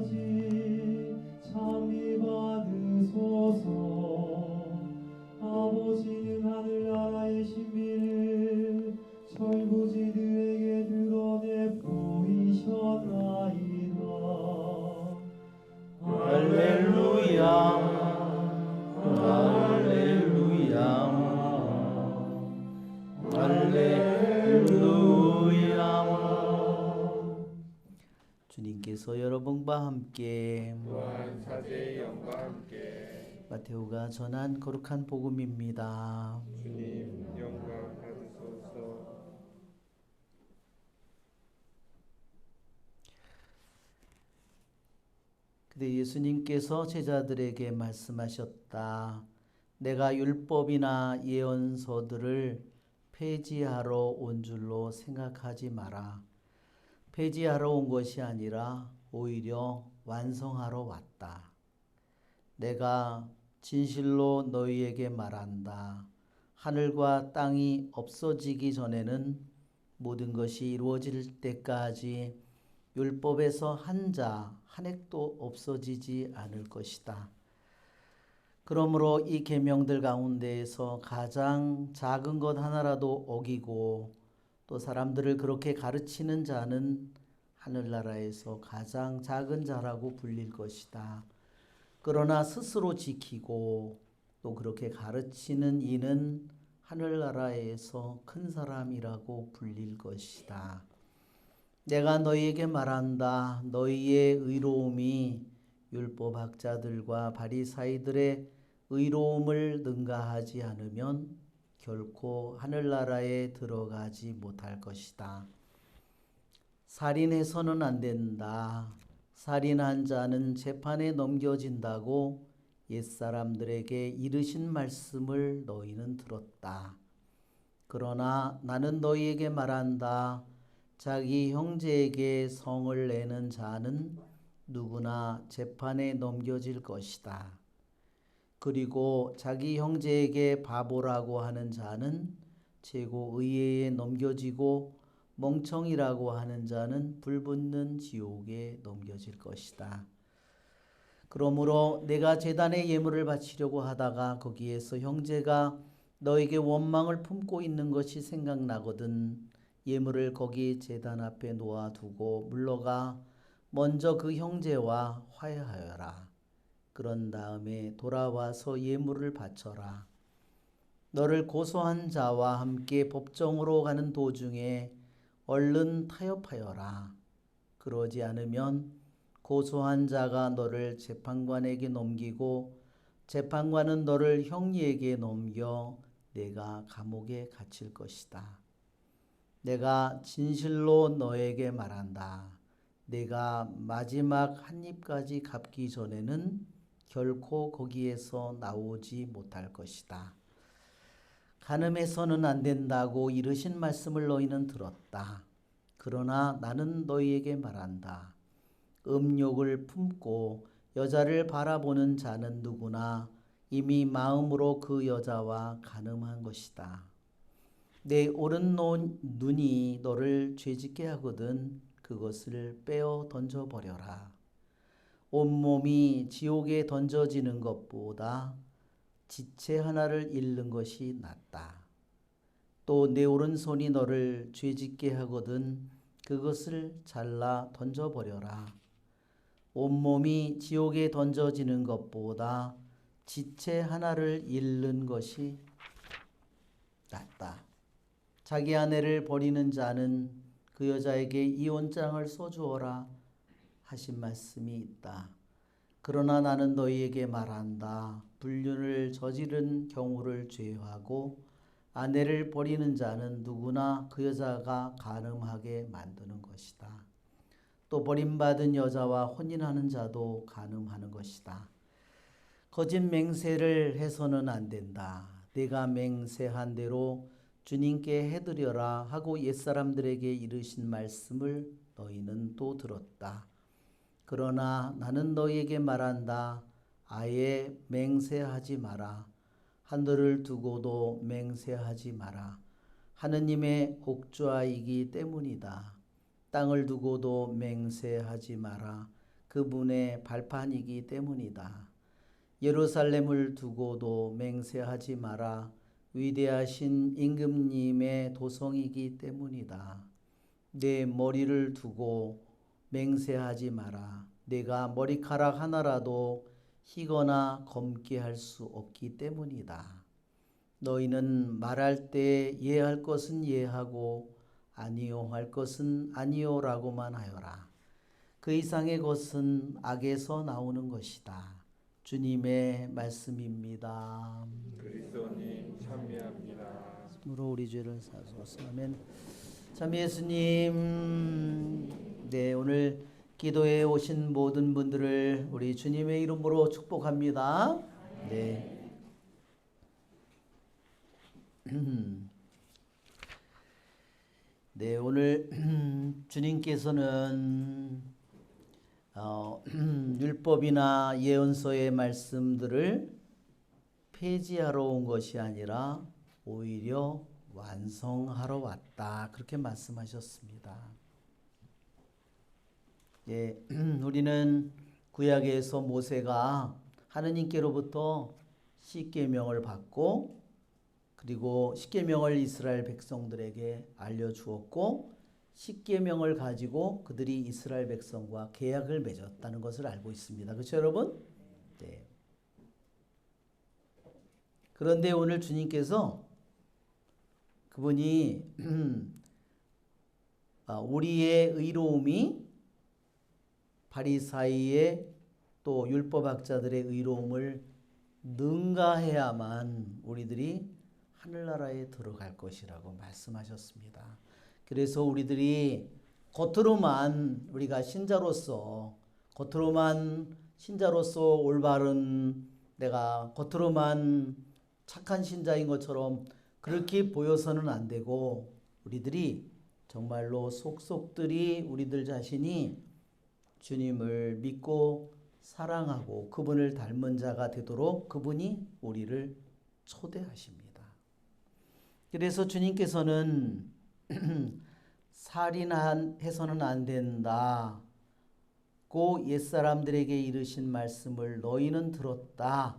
때까지 참히 받으소서. 아버지는 하늘나라의 신비를 철부지들에게 드러내 보이셨나이다. 할렐루야, 할렐루야, 할렐루야. 주님께서 여러분과 함께 또한 사제의 영과 함께 마테오가 전한 거룩한 복음입니다. 주님 영광 받으소서. 그때 예수님께서 제자들에게 말씀하셨다. 내가 율법이나 예언서들을 폐지하러 온 줄로 생각하지 마라. 폐지하러 온 것이 아니라 오히려 완성하러 왔다. 내가 진실로 너희에게 말한다. 하늘과 땅이 없어지기 전에는 모든 것이 이루어질 때까지 율법에서 한 자, 한 획도 없어지지 않을 것이다. 그러므로 이 계명들 가운데에서 가장 작은 것 하나라도 어기고 또 사람들을 그렇게 가르치는 자는 하늘나라에서 가장 작은 자라고 불릴 것이다. 그러나 스스로 지키고 또 그렇게 가르치는 이는 하늘나라에서 큰 사람이라고 불릴 것이다. 내가 너희에게 말한다. 너희의 의로움이 율법학자들과 바리사이들의 의로움을 능가하지 않으면 결코 하늘나라에 들어가지 못할 것이다. 살인해서는 안 된다. 살인한 자는 재판에 넘겨진다고 옛사람들에게 이르신 말씀을 너희는 들었다. 그러나 나는 너희에게 말한다. 자기 형제에게 성을 내는 자는 누구나 재판에 넘겨질 것이다. 그리고 자기 형제에게 바보라고 하는 자는 최고의회에 넘겨지고 멍청이라고 하는 자는 불붙는 지옥에 넘겨질 것이다. 그러므로 내가 제단에 예물을 바치려고 하다가 거기에서 형제가 너에게 원망을 품고 있는 것이 생각나거든 예물을 거기 제단 앞에 놓아두고 물러가 먼저 그 형제와 화해하여라. 그런 다음에 돌아와서 예물을 바쳐라. 너를 고소한 자와 함께 법정으로 가는 도중에 얼른 타협하여라. 그러지 않으면 고소한 자가 너를 재판관에게 넘기고 재판관은 너를 형리에게 넘겨 내가 감옥에 갇힐 것이다. 내가 진실로 너에게 말한다. 내가 마지막 한 입까지 갚기 전에는 결코 거기에서 나오지 못할 것이다. 간음해서는 안 된다고 이르신 말씀을 너희는 들었다. 그러나 나는 너희에게 말한다. 음욕을 품고 여자를 바라보는 자는 누구나 이미 마음으로 그 여자와 간음한 것이다. 내 오른 눈이 너를 죄짓게 하거든 그것을 빼어 던져버려라. 온몸이 지옥에 던져지는 것보다 지체 하나를 잃는 것이 낫다. 또 내 오른손이 너를 죄짓게 하거든 그것을 잘라 던져버려라. 온몸이 지옥에 던져지는 것보다 지체 하나를 잃는 것이 낫다. 자기 아내를 버리는 자는 그 여자에게 이혼장을 써주어라 하신 말씀이 있다. 그러나 나는 너희에게 말한다. 불륜을 저지른 경우를 제외하고 아내를 버리는 자는 누구나 그 여자가 간음하게 만드는 것이다. 또 버림받은 여자와 혼인하는 자도 간음하는 것이다. 거짓 맹세를 해서는 안 된다. 내가 맹세한 대로 주님께 해드려라 하고 옛사람들에게 이르신 말씀을 너희는 또 들었다. 그러나 나는 너희에게 말한다. 아예 맹세하지 마라. 하늘을 두고도 맹세하지 마라. 하느님의 복주아이기 때문이다. 땅을 두고도 맹세하지 마라. 그분의 발판이기 때문이다. 예루살렘을 두고도 맹세하지 마라. 위대하신 임금님의 도성이기 때문이다. 내 머리를 두고 맹세하지 마라. 내가 머리카락 하나라도 희거나 검게 할 수 없기 때문이다. 너희는 말할 때 예할 것은 예하고 아니요 할 것은 아니요라고만 하여라. 그 이상의 것은 악에서 나오는 것이다. 주님의 말씀입니다. 그리스도님 찬미합니다. 으로 우리 죄를 사소서. 아멘. 참 예수님, 네, 오늘 기도에 오신 모든 분들을 우리 주님의 이름으로 축복합니다. 네. 네, 오늘 주님께서는 율법이나 예언서의 말씀들을 폐지하러 온 것이 아니라 오히려 완성하러 왔다. 그렇게 말씀하셨습니다. 예, 우리는 구약에서 모세가 하느님께로부터 십계명을 받고 그리고 십계명을 이스라엘 백성들에게 알려주었고 십계명을 가지고 그들이 이스라엘 백성과 계약을 맺었다는 것을 알고 있습니다. 그렇죠, 여러분? 네. 그런데 오늘 주님께서 그분이 우리의 의로움이 바리사이의 또 율법학자들의 의로움을 능가해야만 우리들이 하늘나라에 들어갈 것이라고 말씀하셨습니다. 그래서 우리들이 겉으로만 우리가 신자로서 올바른 내가 겉으로만 착한 신자인 것처럼 그렇게 보여서는 안 되고 우리들이 정말로 속속들이 우리들 자신이 주님을 믿고 사랑하고 그분을 닮은 자가 되도록 그분이 우리를 초대하십니다. 그래서 주님께서는 살인해서는 안 된다고 옛사람들에게 이르신 말씀을 너희는 들었다.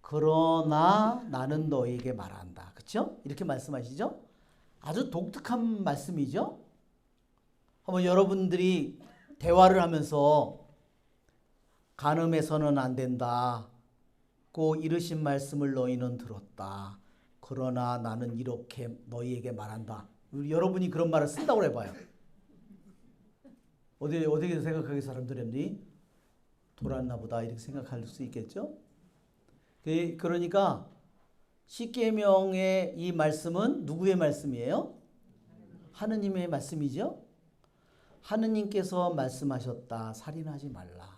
그러나 나는 너희에게 말한다. 그렇죠? 이렇게 말씀하시죠? 아주 독특한 말씀이죠? 한번 여러분들이 대화를 하면서 간음해서는 안 된다고 이르신 말씀을 너희는 들었다. 그러나 나는 이렇게 너희에게 말한다. 여러분이 그런 말을 쓴다고 해봐요. 어떻게 생각하게 사람들이 돌았나 보다 이렇게 생각할 수 있겠죠? 그러니까 십계명의 이 말씀은 누구의 말씀이에요? 하느님의 말씀이죠? 하느님께서 말씀하셨다. 살인하지 말라.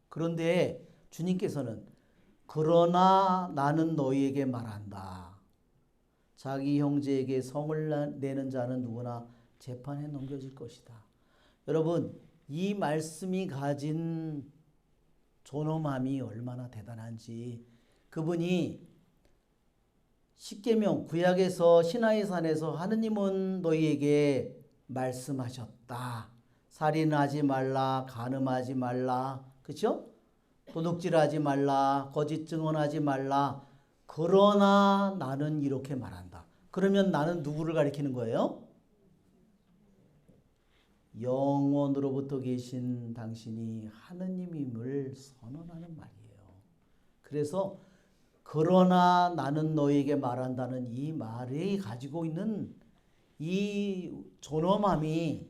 그런데 주님께서는 그러나 나는 너희에게 말한다. 자기 형제에게 성을 내는 자는 누구나 재판에 넘겨질 것이다. 여러분, 이 말씀이 가진 존엄함이 얼마나 대단한지 그분이 십계명 구약에서 시나이 산에서 하느님은 너희에게 말씀하셨다. 살인하지 말라, 간음하지 말라, 그렇죠? 도둑질하지 말라, 거짓 증언하지 말라. 그러나 나는 이렇게 말한다. 그러면 나는 누구를 가리키는 거예요? 영원으로부터 계신 당신이 하느님임을 선언하는 말이에요. 그래서 그러나 나는 너에게 말한다는 이 말이 가지고 있는 이 존엄함이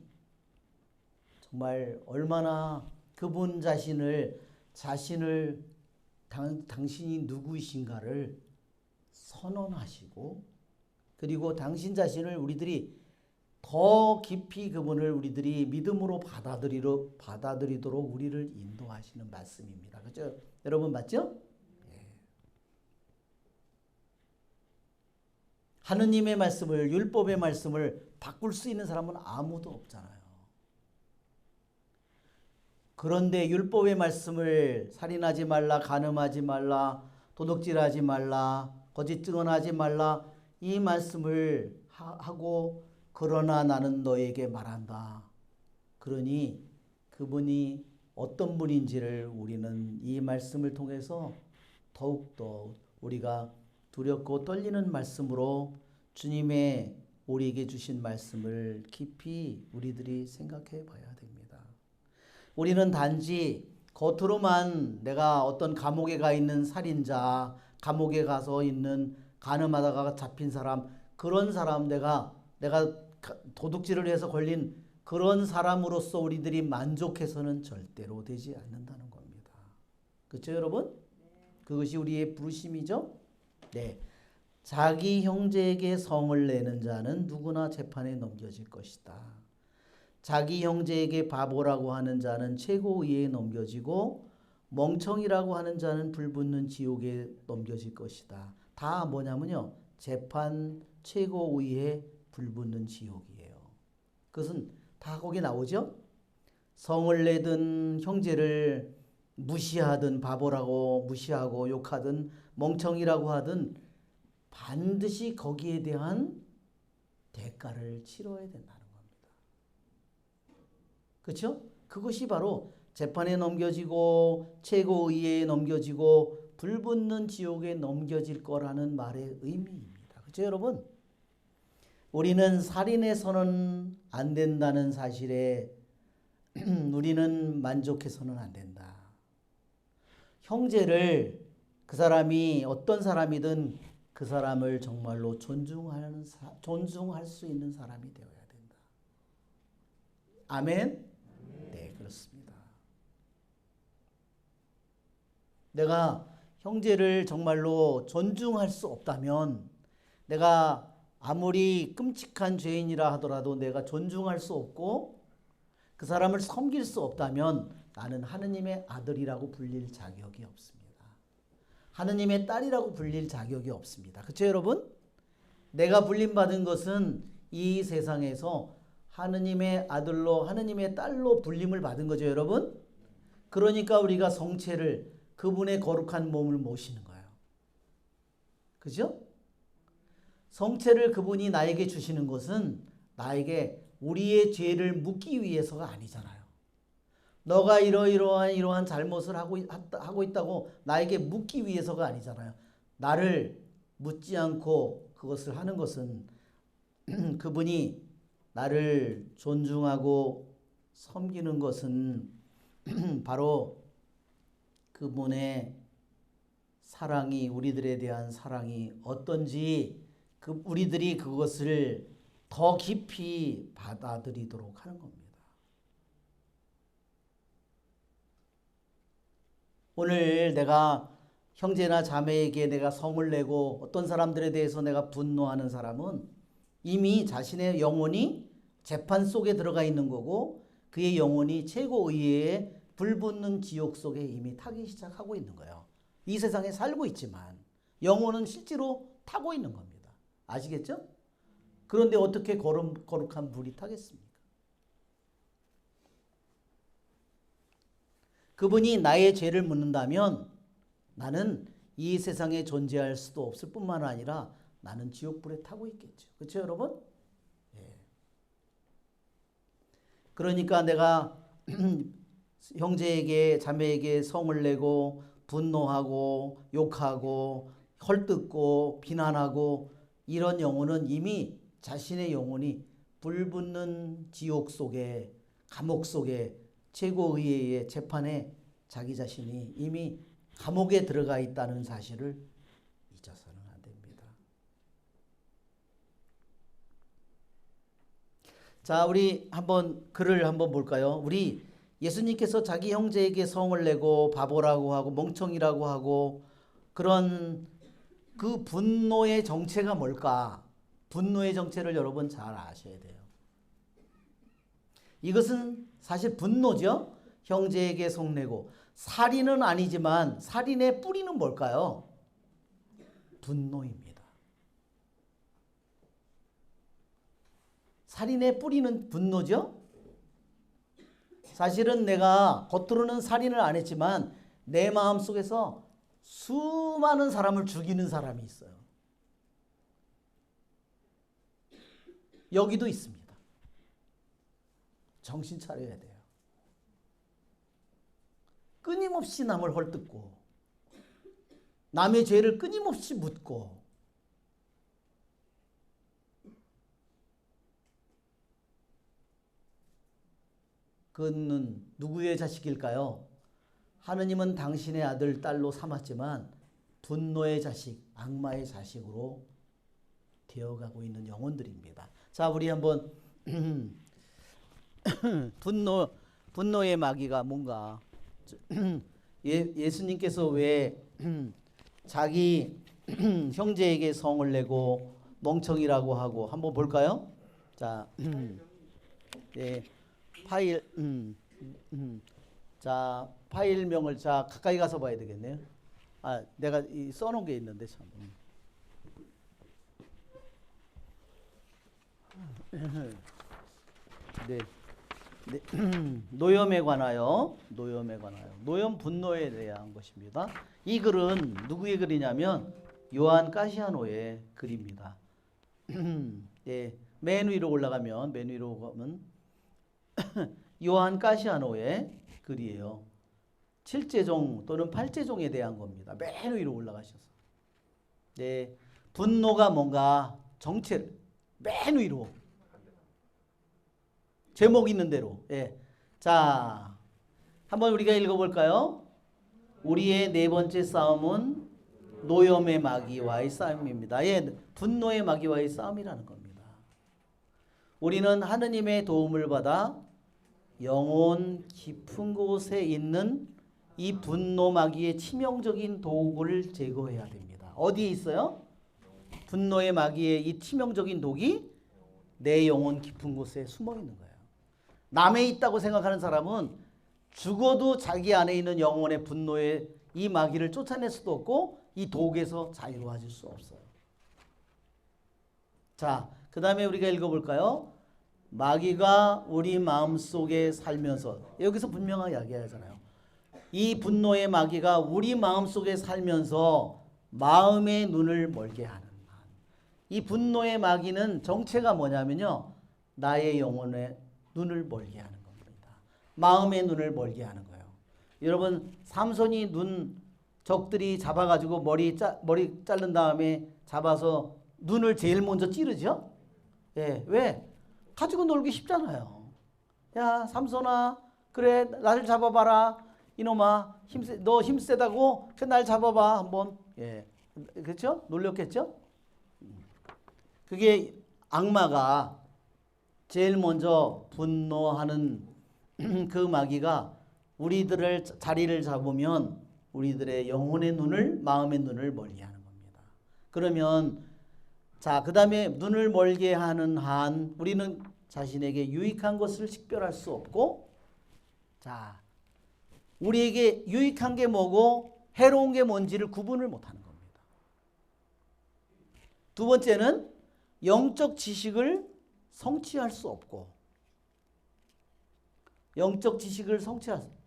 정말 얼마나 그분 자신을 당신이 누구이신가를 선언하시고 그리고 당신 자신을 우리들이 더 깊이 그분을 우리들이 믿음으로 받아들이도록 우리를 인도하시는 말씀입니다. 그렇죠? 여러분 맞죠? 예. 하느님의 말씀을 율법의 말씀을 바꿀 수 있는 사람은 아무도 없잖아요. 그런데 율법의 말씀을 살인하지 말라, 간음하지 말라, 도둑질하지 말라, 거짓 증언하지 말라 이 말씀을 하고 그러나 나는 너에게 말한다. 그러니 그분이 어떤 분인지를 우리는 이 말씀을 통해서 더욱더 우리가 두렵고 떨리는 말씀으로 주님의 우리에게 주신 말씀을 깊이 우리들이 생각해 봐야 됩니다. 우리는 단지 겉으로만 내가 어떤 감옥에 가 있는 살인자, 감옥에 가서 있는 간음하다가 잡힌 사람, 그런 사람, 내가 도둑질을 해서 걸린 그런 사람으로서 우리들이 만족해서는 절대로 되지 않는다는 겁니다. 그렇죠, 여러분? 그것이 우리의 부르심이죠. 네. 자기 형제에게 성을 내는 자는 누구나 재판에 넘겨질 것이다. 자기 형제에게 바보라고 하는 자는 최고의에 넘겨지고 멍청이라고 하는 자는 불붙는 지옥에 넘겨질 것이다. 다 뭐냐면요, 재판 최고의에 불붙는 지옥이에요. 그것은 다 거기 나오죠. 성을 내든 형제를 무시하든 바보라고 무시하고 욕하든 멍청이라고 하든 반드시 거기에 대한 대가를 치러야 된다는 겁니다. 그렇죠? 그것이 바로 재판에 넘겨지고 최고의회에 넘겨지고 불붙는 지옥에 넘겨질 거라는 말의 의미입니다. 그렇죠, 여러분? 우리는 살인해서는 안 된다는 사실에 우리는 만족해서는 안 된다. 형제를, 그 사람이 어떤 사람이든 그 사람을 정말로 존중할 수 있는 사람이 되어야 된다. 아멘? 네, 그렇습니다. 내가 형제를 정말로 존중할 수 없다면, 내가 아무리 끔찍한 죄인이라 하더라도 내가 존중할 수 없고 그 사람을 섬길 수 없다면 나는 하느님의 아들이라고 불릴 자격이 없습니다. 하느님의 딸이라고 불릴 자격이 없습니다. 그렇죠, 여러분? 내가 불림받은 것은 이 세상에서 하느님의 아들로, 하느님의 딸로 불림을 받은 거죠, 여러분? 그러니까 우리가 성체를, 그분의 거룩한 몸을 모시는 거예요. 그죠? 성체를 그분이 나에게 주시는 것은 나에게 우리의 죄를 묻기 위해서가 아니잖아요. 너가 이러한 잘못을 하고 있다고 나에게 묻기 위해서가 아니잖아요. 나를 묻지 않고 그것을 하는 것은 그분이 나를 존중하고 섬기는 것은 바로 그분의 사랑이, 우리들에 대한 사랑이 어떤지 우리들이 그것을 더 깊이 받아들이도록 하는 겁니다. 오늘 내가 형제나 자매에게 내가 성을 내고 어떤 사람들에 대해서 내가 분노하는 사람은 이미 자신의 영혼이 재판 속에 들어가 있는 거고 그의 영혼이 최고의회에 불붙는 지옥 속에 이미 타기 시작하고 있는 거예요. 이 세상에 살고 있지만 영혼은 실제로 타고 있는 겁니다. 아시겠죠? 그런데 어떻게 거룩한 불이 타겠습니까? 그분이 나의 죄를 묻는다면 나는 이 세상에 존재할 수도 없을 뿐만 아니라 나는 지옥불에 타고 있겠죠. 그렇죠, 여러분? 예. 그러니까 내가 형제에게, 자매에게 성을 내고 분노하고 욕하고 헐뜯고 비난하고 이런 영혼은 이미 자신의 영혼이 불붙는 지옥 속에, 감옥 속에, 최고의회의 재판에 자기 자신이 이미 감옥에 들어가 있다는 사실을 잊어서는 안 됩니다. 자, 우리 한번 글을 한번 볼까요? 우리 예수님께서 자기 형제에게 성을 내고 바보라고 하고 멍청이라고 하고 그런 그 분노의 정체가 뭘까? 분노의 정체를 여러분 잘 아셔야 돼요. 이것은 사실 분노죠. 형제에게 성내고 살인은 아니지만 살인의 뿌리는 뭘까요? 분노입니다. 살인의 뿌리는 분노죠. 사실은 내가 겉으로는 살인을 안 했지만 내 마음속에서 수많은 사람을 죽이는 사람이 있어요. 여기도 있습니다. 정신 차려야 돼요. 끊임없이 남을 헐뜯고 남의 죄를 끊임없이 묻고 그는 누구의 자식일까요? 하느님은 당신의 아들, 딸로 삼았지만 분노의 자식, 악마의 자식으로 되어가고 있는 영혼들입니다. 자, 우리 한번 분노의 마귀가 뭔가 예수님께서 왜 자기 형제에게 성을 내고 멍청이라고 하고 한번 볼까요? 자, 네, 파일, 자, 파일명을 자 가까이 가서 봐야 되겠네요. 아, 내가 써놓은 게 있는데 참. 네, 네. 노염에 관하여 노염 분노에 대한 것입니다. 이 글은 누구의 글이냐면 요한 가시아노의 글입니다. 네, 맨 위로 올라가면 요한 가시아노의 글이에요. 7제종 또는 8제종에 대한 겁니다. 맨 위로 올라가셔서. 네, 분노가 뭔가 정체를 맨 위로 제목 있는 대로. 예. 자, 한번 우리가 읽어볼까요? 우리의 네 번째 싸움은 노염의 마귀와의 싸움입니다. 예, 분노의 마귀와의 싸움이라는 겁니다. 우리는 하느님의 도움을 받아 영혼 깊은 곳에 있는 이 분노 마귀의 치명적인 독을 제거해야 됩니다. 어디에 있어요? 분노의 마귀의 이 치명적인 독이 내 영혼 깊은 곳에 숨어 있는 거예요. 남에 있다고 생각하는 사람은 죽어도 자기 안에 있는 영혼의 분노의 이 마귀를 쫓아낼 수도 없고 이 독에서 자유로워질 수 없어요. 자, 그 다음에 우리가 읽어볼까요? 마귀가 우리 마음속에 살면서 여기서 분명하게 이야기하잖아요. 이 분노의 마귀가 우리 마음속에 살면서 마음의 눈을 멀게 하는 한. 이 분노의 마귀는 정체가 뭐냐면요. 나의 영혼의 눈을 멀게 하는 겁니다. 마음의 눈을 멀게 하는 거예요. 여러분 삼손이 적들이 잡아가지고 머리 자른 다음에 잡아서 눈을 제일 먼저 찌르죠. 예, 왜? 가지고 놀기 쉽잖아요. 야 삼손아, 그래 나를 잡아봐라. 이놈아 너 힘세다고 날 잡아봐 한번. 예, 그렇죠? 놀렸겠죠? 그게 악마가 제일 먼저 분노하는 그 마귀가 우리들을 자리를 잡으면 우리들의 영혼의 눈을, 마음의 눈을 멀게 하는 겁니다. 그러면 자, 그 다음에 눈을 멀게 하는 한 우리는 자신에게 유익한 것을 식별할 수 없고, 자, 우리에게 유익한 게 뭐고 해로운 게 뭔지를 구분을 못하는 겁니다. 두 번째는 영적 지식을 성취할 수 없고, 영적 지식을 성취할 수 없고,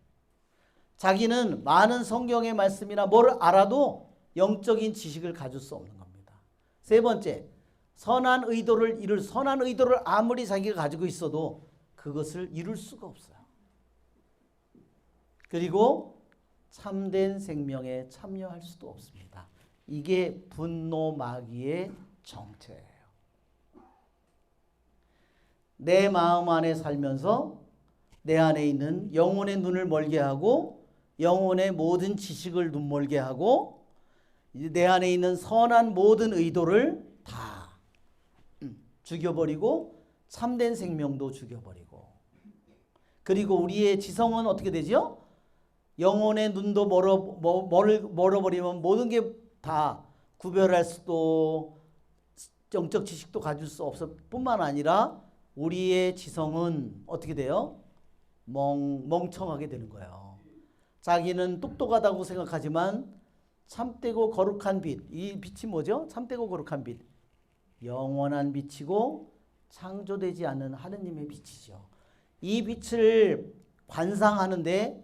자기는 많은 성경의 말씀이나 뭘 알아도 영적인 지식을 가질 수 없는 겁니다. 세 번째, 선한 의도를 아무리 자기가 가지고 있어도 그것을 이룰 수가 없어요. 그리고 참된 생명에 참여할 수도 없습니다. 이게 분노 마귀의 정체예요. 내 마음 안에 살면서 내 안에 있는 영혼의 눈을 멀게 하고 영혼의 모든 지식을 눈멀게 하고 내 안에 있는 선한 모든 의도를 다 죽여버리고 참된 생명도 죽여버리고, 그리고 우리의 지성은 어떻게 되죠? 영혼의 눈도 멀어버리면 모든 게 다 구별할 수도 영적 지식도 가질 수 없을 뿐만 아니라 우리의 지성은 어떻게 돼요? 멍청하게 되는 거예요. 자기는 똑똑하다고 생각하지만 참되고 거룩한 빛, 이 빛이 뭐죠? 참되고 거룩한 빛, 영원한 빛이고 창조되지 않는 하느님의 빛이죠. 이 빛을 관상하는데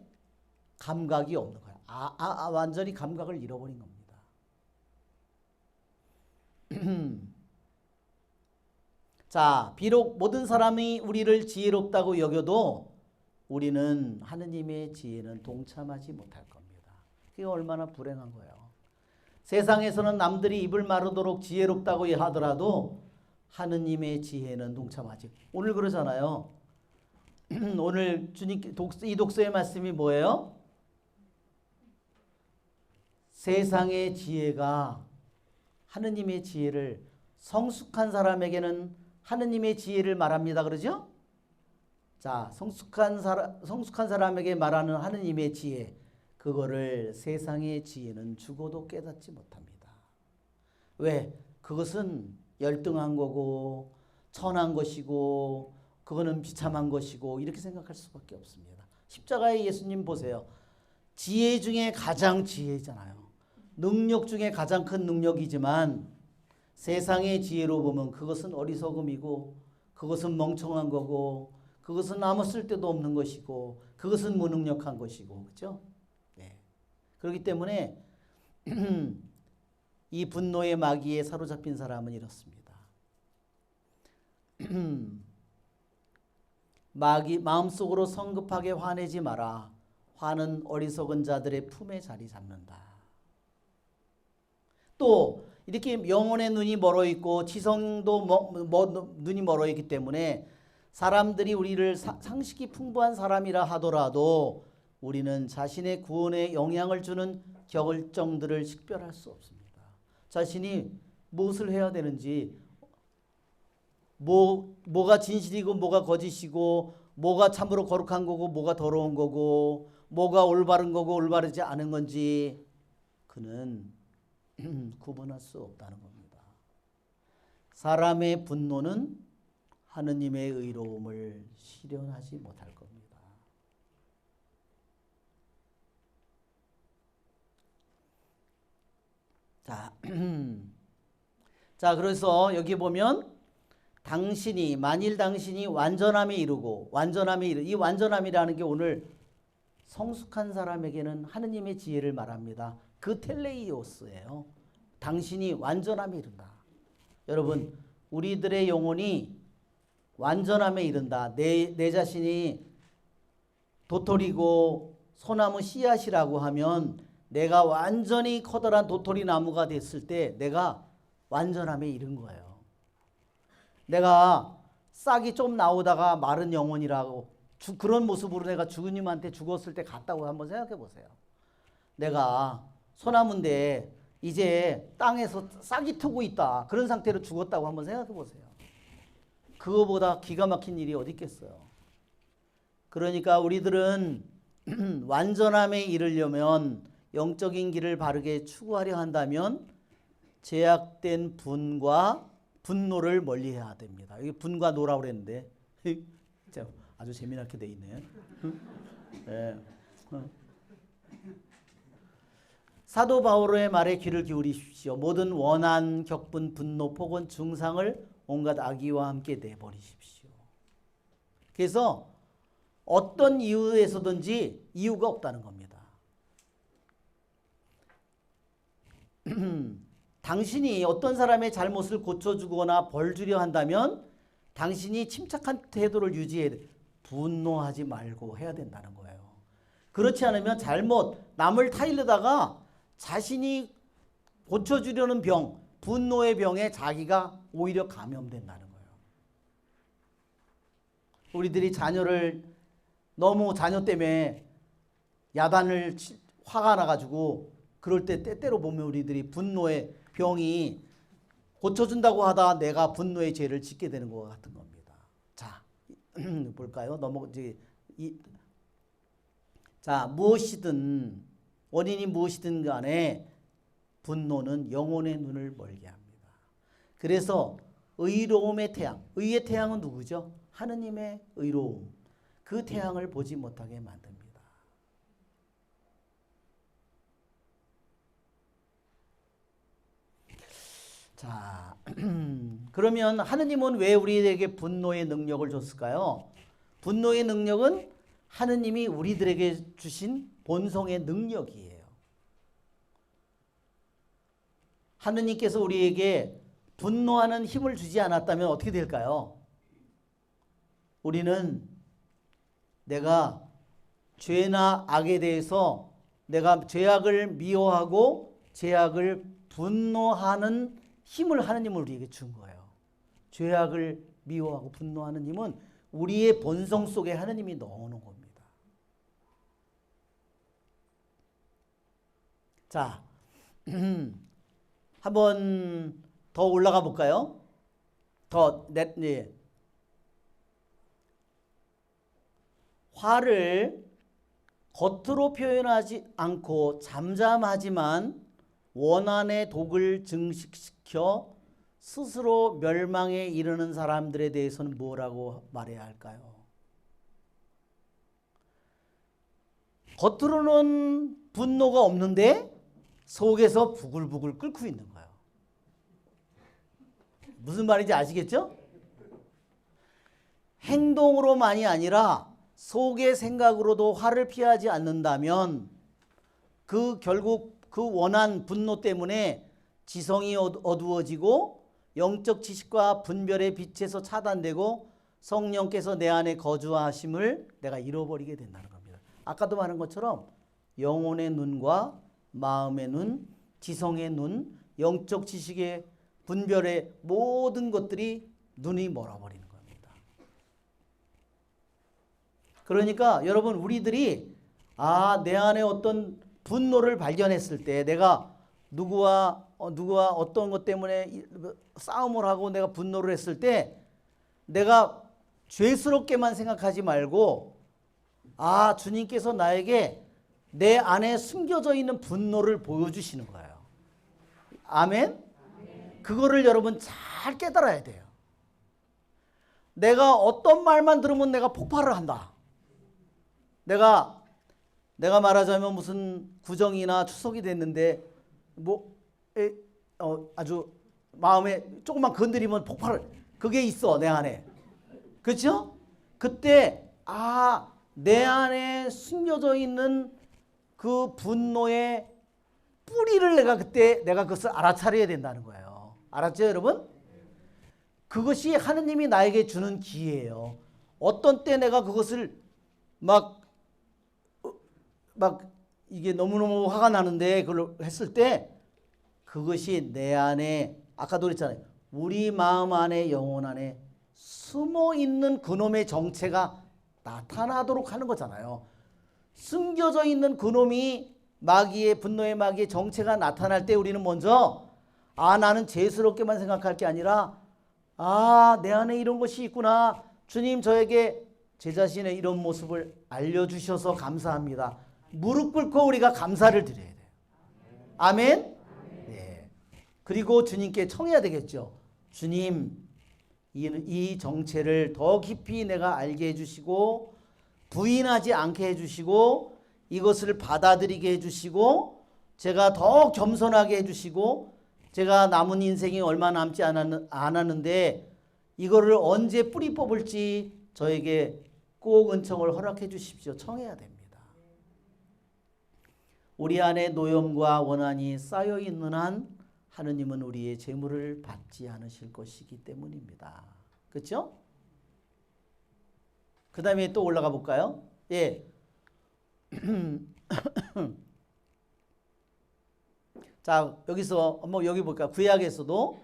감각이 없는 거예요. 완전히 감각을 잃어버린 겁니다. 자, 비록 모든 사람이 우리를 지혜롭다고 여겨도 우리는 하느님의 지혜는 동참하지 못할 겁니다. 그게 얼마나 불행한 거예요. 세상에서는 남들이 입을 마르도록 지혜롭다고 하더라도 하느님의 지혜는 동참하지. 오늘 그러잖아요. 오늘 주님 이 독서의 말씀이 뭐예요? 세상의 지혜가 하느님의 지혜를 성숙한 사람에게는 하느님의 지혜를 말합니다. 그러죠? 자, 성숙한 사람에게 말하는 하느님의 지혜, 그거를 세상의 지혜는 죽어도 깨닫지 못합니다. 왜? 그것은 열등한 거고 천한 것이고 그거는 비참한 것이고 이렇게 생각할 수밖에 없습니다. 십자가의 예수님 보세요. 지혜 중에 가장 지혜잖아요. 능력 중에 가장 큰 능력이지만 세상의 지혜로 보면 그것은 어리석음이고 그것은 멍청한 거고 그것은 아무 쓸데도 없는 것이고 그것은 무능력한 것이고 그렇죠? 네. 그렇기 때문에 이 분노의 마귀에 사로잡힌 사람은 이렇습니다. 마음속으로 성급하게 화내지 마라. 화는 어리석은 자들의 품에 자리 잡는다. 또 이렇게 영혼의 눈이 멀어 있고 지성도 눈이 멀어 있기 때문에 사람들이 우리를 상식이 풍부한 사람이라 하더라도 우리는 자신의 구원에 영향을 주는 결정들을 식별할 수 없습니다. 자신이 무엇을 해야 되는지, 뭐가 진실이고 뭐가 거짓이고 뭐가 참으로 거룩한 거고 뭐가 더러운 거고 뭐가 올바른 거고 올바르지 않은 건지 그는 구분할 수 없다는 겁니다. 사람의 분노는 하느님의 의로움을 실현하지 못할 겁니다. 자, 그래서 여기 보면 만일 당신이 완전함에 이르고 이 완전함이라는 게 오늘 성숙한 사람에게는 하느님의 지혜를 말합니다. 그 텔레이오스예요. 당신이 완전함에 이른다. 여러분, 우리들의 영혼이 완전함에 이른다. 내 자신이 도토리고 소나무 씨앗이라고 하면 내가 완전히 커다란 도토리 나무가 됐을 때 내가 완전함에 이른 거예요. 내가 싹이 좀 나오다가 마른 영혼이라고 그런 모습으로 내가 주님한테 죽었을 때 같다고 한번 생각해 보세요. 내가 소나무인데 이제 땅에서 싹이 트고 있다. 그런 상태로 죽었다고 한번 생각해 보세요. 그거보다 기가 막힌 일이 어디 있겠어요. 그러니까 우리들은 완전함에 이르려면 영적인 길을 바르게 추구하려 한다면 제약된 분노를 멀리해야 됩니다. 여기 분과 노라고 그랬는데 아주 재미나게 돼 있네. 네. 사도 바울의 말에 귀를 기울이십시오. 모든 원한, 격분, 분노, 폭언, 중상을 온갖 악의와 함께 내버리십시오. 그래서 어떤 이유에서든지 이유가 없다는 겁니다. 당신이 어떤 사람의 잘못을 고쳐주거나 벌주려 한다면 당신이 침착한 태도를 유지해야 돼. 분노하지 말고 해야 된다는 거예요. 그렇지 않으면 남을 타일르다가 자신이 고쳐주려는 분노의 병에 자기가 오히려 감염된다는 거예요. 우리들이 너무 자녀 때문에 화가 나가지고 그럴 때 때때로 보면 우리들이 분노의 병이 고쳐준다고 하다 내가 분노의 죄를 짓게 되는 것 같은 겁니다. 자, 볼까요? 원인이 무엇이든 간에 분노는 영혼의 눈을 멀게 합니다. 그래서 의로움의 태양, 의의 태양은 누구죠? 하느님의 의로움. 그 태양을 보지 못하게 만듭니다. 자, 그러면 하느님은 왜 우리에게 분노의 능력을 줬을까요? 분노의 능력은 하느님이 우리들에게 주신 본성의 능력이에요. 하느님께서 우리에게 분노하는 힘을 주지 않았다면 어떻게 될까요? 우리는 내가 죄나 악에 대해서 내가 죄악을 미워하고 죄악을 분노하는 힘을 하느님은 우리에게 준 거예요. 죄악을 미워하고 분노하는 힘은 우리의 본성 속에 하느님이 넣어놓은 겁니다. 자, 한번 더 올라가 볼까요? 예. 화를 겉으로 표현하지 않고 잠잠하지만 원한의 독을 증식시켜 스스로 멸망에 이르는 사람들에 대해서는 뭐라고 말해야 할까요? 겉으로는 분노가 없는데 속에서 부글부글 끓고 있는 거예요. 무슨 말인지 아시겠죠? 행동으로만이 아니라 속의 생각으로도 화를 피하지 않는다면 결국 그 원한 분노 때문에 지성이 어두워지고 영적 지식과 분별의 빛에서 차단되고 성령께서 내 안에 거주하심을 내가 잃어버리게 된다는 겁니다. 아까도 말한 것처럼 영혼의 눈과 마음의 눈, 지성의 눈, 영적 지식의 분별의 모든 것들이 눈이 멀어버리는 겁니다. 그러니까 여러분 우리들이 내 안에 어떤 분노를 발견했을 때 내가 누구와 어떤 것 때문에 싸움을 하고 내가 분노를 했을 때 내가 죄스럽게만 생각하지 말고 주님께서 나에게 내 안에 숨겨져 있는 분노를 보여주시는 거예요. 아멘? 그거를 여러분 잘 깨달아야 돼요. 내가 어떤 말만 들으면 내가 폭발을 한다. 내가 말하자면 무슨 구정이나 추석이 됐는데 아주 마음에 조금만 건드리면 폭발을 그게 있어 내 안에. 그렇죠? 그때 내 안에 숨겨져 있는 그 분노의 뿌리를 내가 그것을 알아차려야 된다는 거예요. 알았죠, 여러분? 그것이 하느님이 나에게 주는 기회예요. 어떤 때 내가 그것을 막 이게 너무너무 화가 나는데 그걸 했을 때 그것이 내 안에 아까도 그랬잖아요. 우리 마음 안에 영혼 안에 숨어 있는 그놈의 정체가 나타나도록 하는 거잖아요. 숨겨져 있는 그놈이 분노의 마귀의 정체가 나타날 때 우리는 먼저 나는 죄스럽게만 생각할 게 아니라 내 안에 이런 것이 있구나. 주님 저에게 제 자신의 이런 모습을 알려주셔서 감사합니다. 무릎 꿇고 우리가 감사를 드려야 돼요. 아멘? 네. 그리고 주님께 청해야 되겠죠. 주님 이 정체를 더 깊이 내가 알게 해주시고 부인하지 않게 해주시고 이것을 받아들이게 해주시고 제가 더 겸손하게 해주시고 제가 남은 인생이 얼마 남지 않았는데 이거를 언제 뿌리 뽑을지 저에게 꼭 은총을 허락해 주십시오. 청해야 됩니다. 우리 안에 노염과 원한이 쌓여 있는 한 하느님은 우리의 재물을 받지 않으실 것이기 때문입니다. 그렇죠? 그 다음에 또 올라가 볼까요? 예. 자, 여기서 여기 볼까? 구약에서도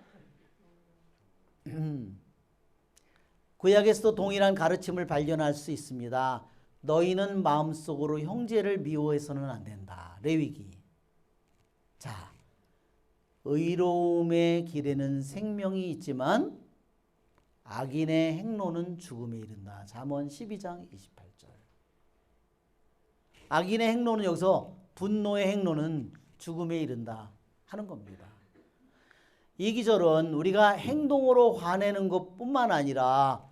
동일한 가르침을 발견할 수 있습니다. 너희는 마음속으로 형제를 미워해서는 안 된다. 레위기. 자, 의로움의 길에는 생명이 있지만 악인의 행로는 죽음에 이른다. 잠언 12장 28절. 악인의 행로는 여기서 분노의 행로는 죽음에 이른다 하는 겁니다. 이 기절은 우리가 행동으로 화내는 것뿐만 아니라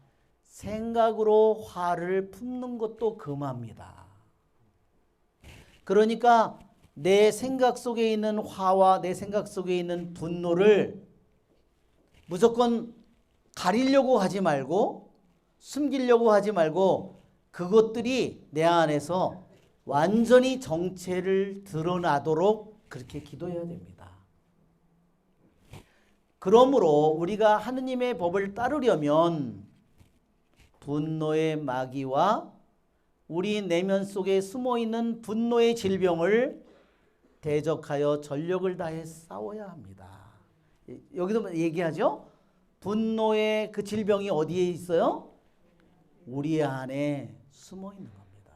생각으로 화를 품는 것도 금합니다. 그러니까 내 생각 속에 있는 화와 내 생각 속에 있는 분노를 무조건 가리려고 하지 말고 숨기려고 하지 말고 그것들이 내 안에서 완전히 정체를 드러나도록 그렇게 기도해야 됩니다. 그러므로 우리가 하느님의 법을 따르려면 분노의 마귀와 우리 내면 속에 숨어있는 분노의 질병을 대적하여 전력을 다해 싸워야 합니다. 여기도 얘기하죠. 분노의 그 질병이 어디에 있어요? 우리 안에 숨어 있는 겁니다.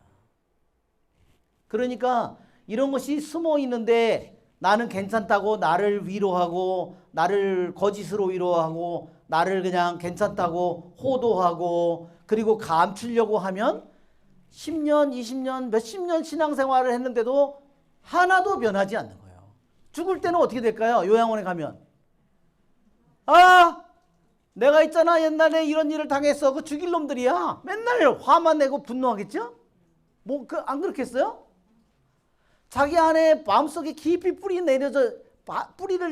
그러니까 이런 것이 숨어 있는데 나는 괜찮다고 나를 위로하고 나를 거짓으로 위로하고 나를 그냥 괜찮다고 호도하고 그리고 감추려고 하면 10년, 20년, 몇십 년 신앙생활을 했는데도 하나도 변하지 않는 거예요. 죽을 때는 어떻게 될까요? 요양원에 가면 아, 내가 있잖아 옛날에 이런 일을 당했어. 그 죽일 놈들이야. 맨날 화만 내고 분노하겠죠? 뭐 안 그렇겠어요? 자기 안에 마음속에 깊이 뿌리를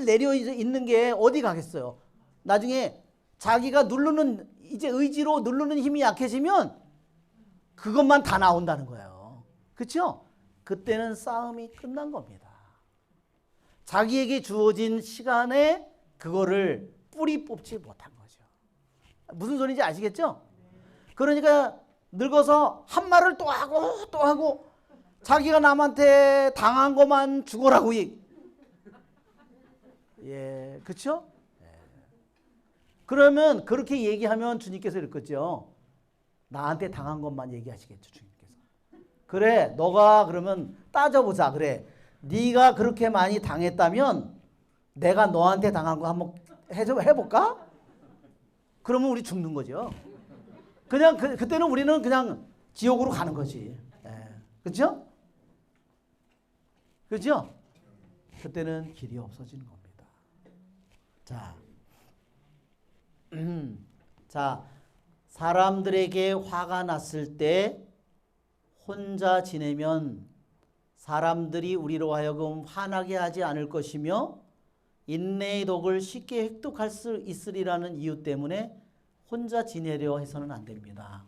내려 있는 게 어디 가겠어요? 나중에 자기가 누르는 이제 의지로 누르는 힘이 약해지면 그것만 다 나온다는 거예요. 그렇죠? 그때는 싸움이 끝난 겁니다. 자기에게 주어진 시간에 그거를 뿌리 뽑지 못한 거죠. 무슨 소리인지 아시겠죠? 그러니까 늙어서 한 말을 또 하고 자기가 남한테 당한 것만 죽어라고 예, 그렇죠? 예. 그러면 그렇게 얘기하면 주님께서 이랬겠죠. 나한테 당한 것만 얘기하시겠죠, 주님께서. 그래, 너가 그러면 따져보자. 그래, 네가 그렇게 많이 당했다면 내가 너한테 당한 거 한번 해볼까? 그러면 우리 죽는 거죠. 그냥 그때는 우리는 그냥 지옥으로 가는 거지. 예. 그렇죠? 그렇죠? 그때는 길이 없어지는 겁니다. 자, 사람들에게 화가 났을 때 혼자 지내면 사람들이 우리로 하여금 화나게 하지 않을 것이며 인내의 덕을 쉽게 획득할 수 있으리라는 이유 때문에 혼자 지내려 해서는 안 됩니다.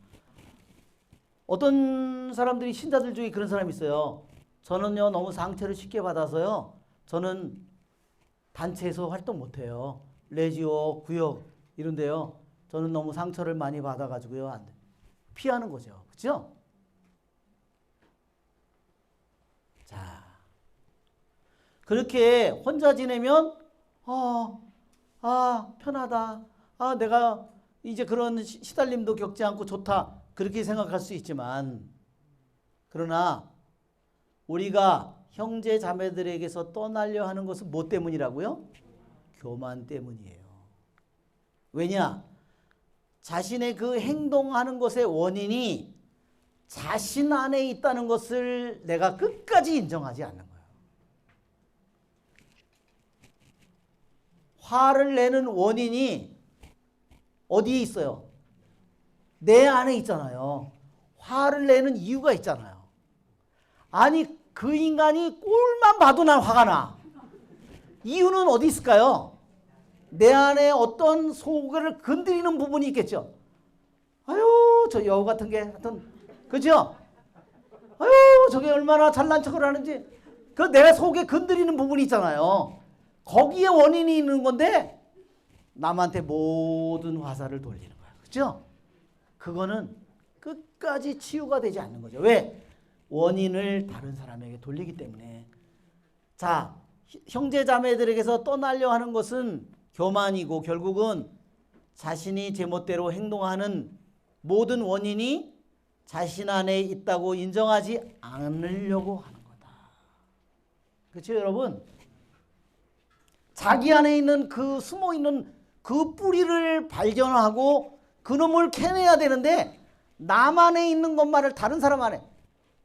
어떤 사람들이 신자들 중에 그런 사람이 있어요. 저는요 너무 상처를 쉽게 받아서요 저는 단체에서 활동 못해요. 레지오, 구역 이런데요 저는 너무 상처를 많이 받아가지고요 안 돼. 피하는 거죠. 그렇죠? 자, 그렇게 혼자 지내면 편하다. 내가 이제 그런 시달림도 겪지 않고 좋다. 그렇게 생각할 수 있지만 그러나 우리가 형제 자매들에게서 떠나려 하는 것은 뭐 때문이라고요? 교만 때문이에요. 왜냐? 자신의 그 행동하는 것의 원인이 자신 안에 있다는 것을 내가 끝까지 인정하지 않는 거예요. 화를 내는 원인이 어디에 있어요? 내 안에 있잖아요. 화를 내는 이유가 있잖아요. 아니 그 인간이 꼴만 봐도 난 화가 나. 이유는 어디 있을까요? 내 안에 어떤 속을 건드리는 부분이 있겠죠. 아유 저 여우 같은 게 하여튼 그죠? 아유 저게 얼마나 잘난 척을 하는지 그 내가 속에 건드리는 부분이 있잖아요. 거기에 원인이 있는 건데 남한테 모든 화살을 돌리는 거야. 그죠? 그거는 끝까지 치유가 되지 않는 거죠. 왜? 원인을 다른 사람에게 돌리기 때문에. 자, 형제 자매들에게서 떠나려 하는 것은 교만이고 결국은 자신이 제멋대로 행동하는 모든 원인이 자신 안에 있다고 인정하지 않으려고 하는 거다. 그렇죠, 여러분? 자기 안에 있는 그 숨어 있는 그 뿌리를 발견하고 그놈을 캐내야 되는데 남 안에 있는 것만을 다른 사람 안에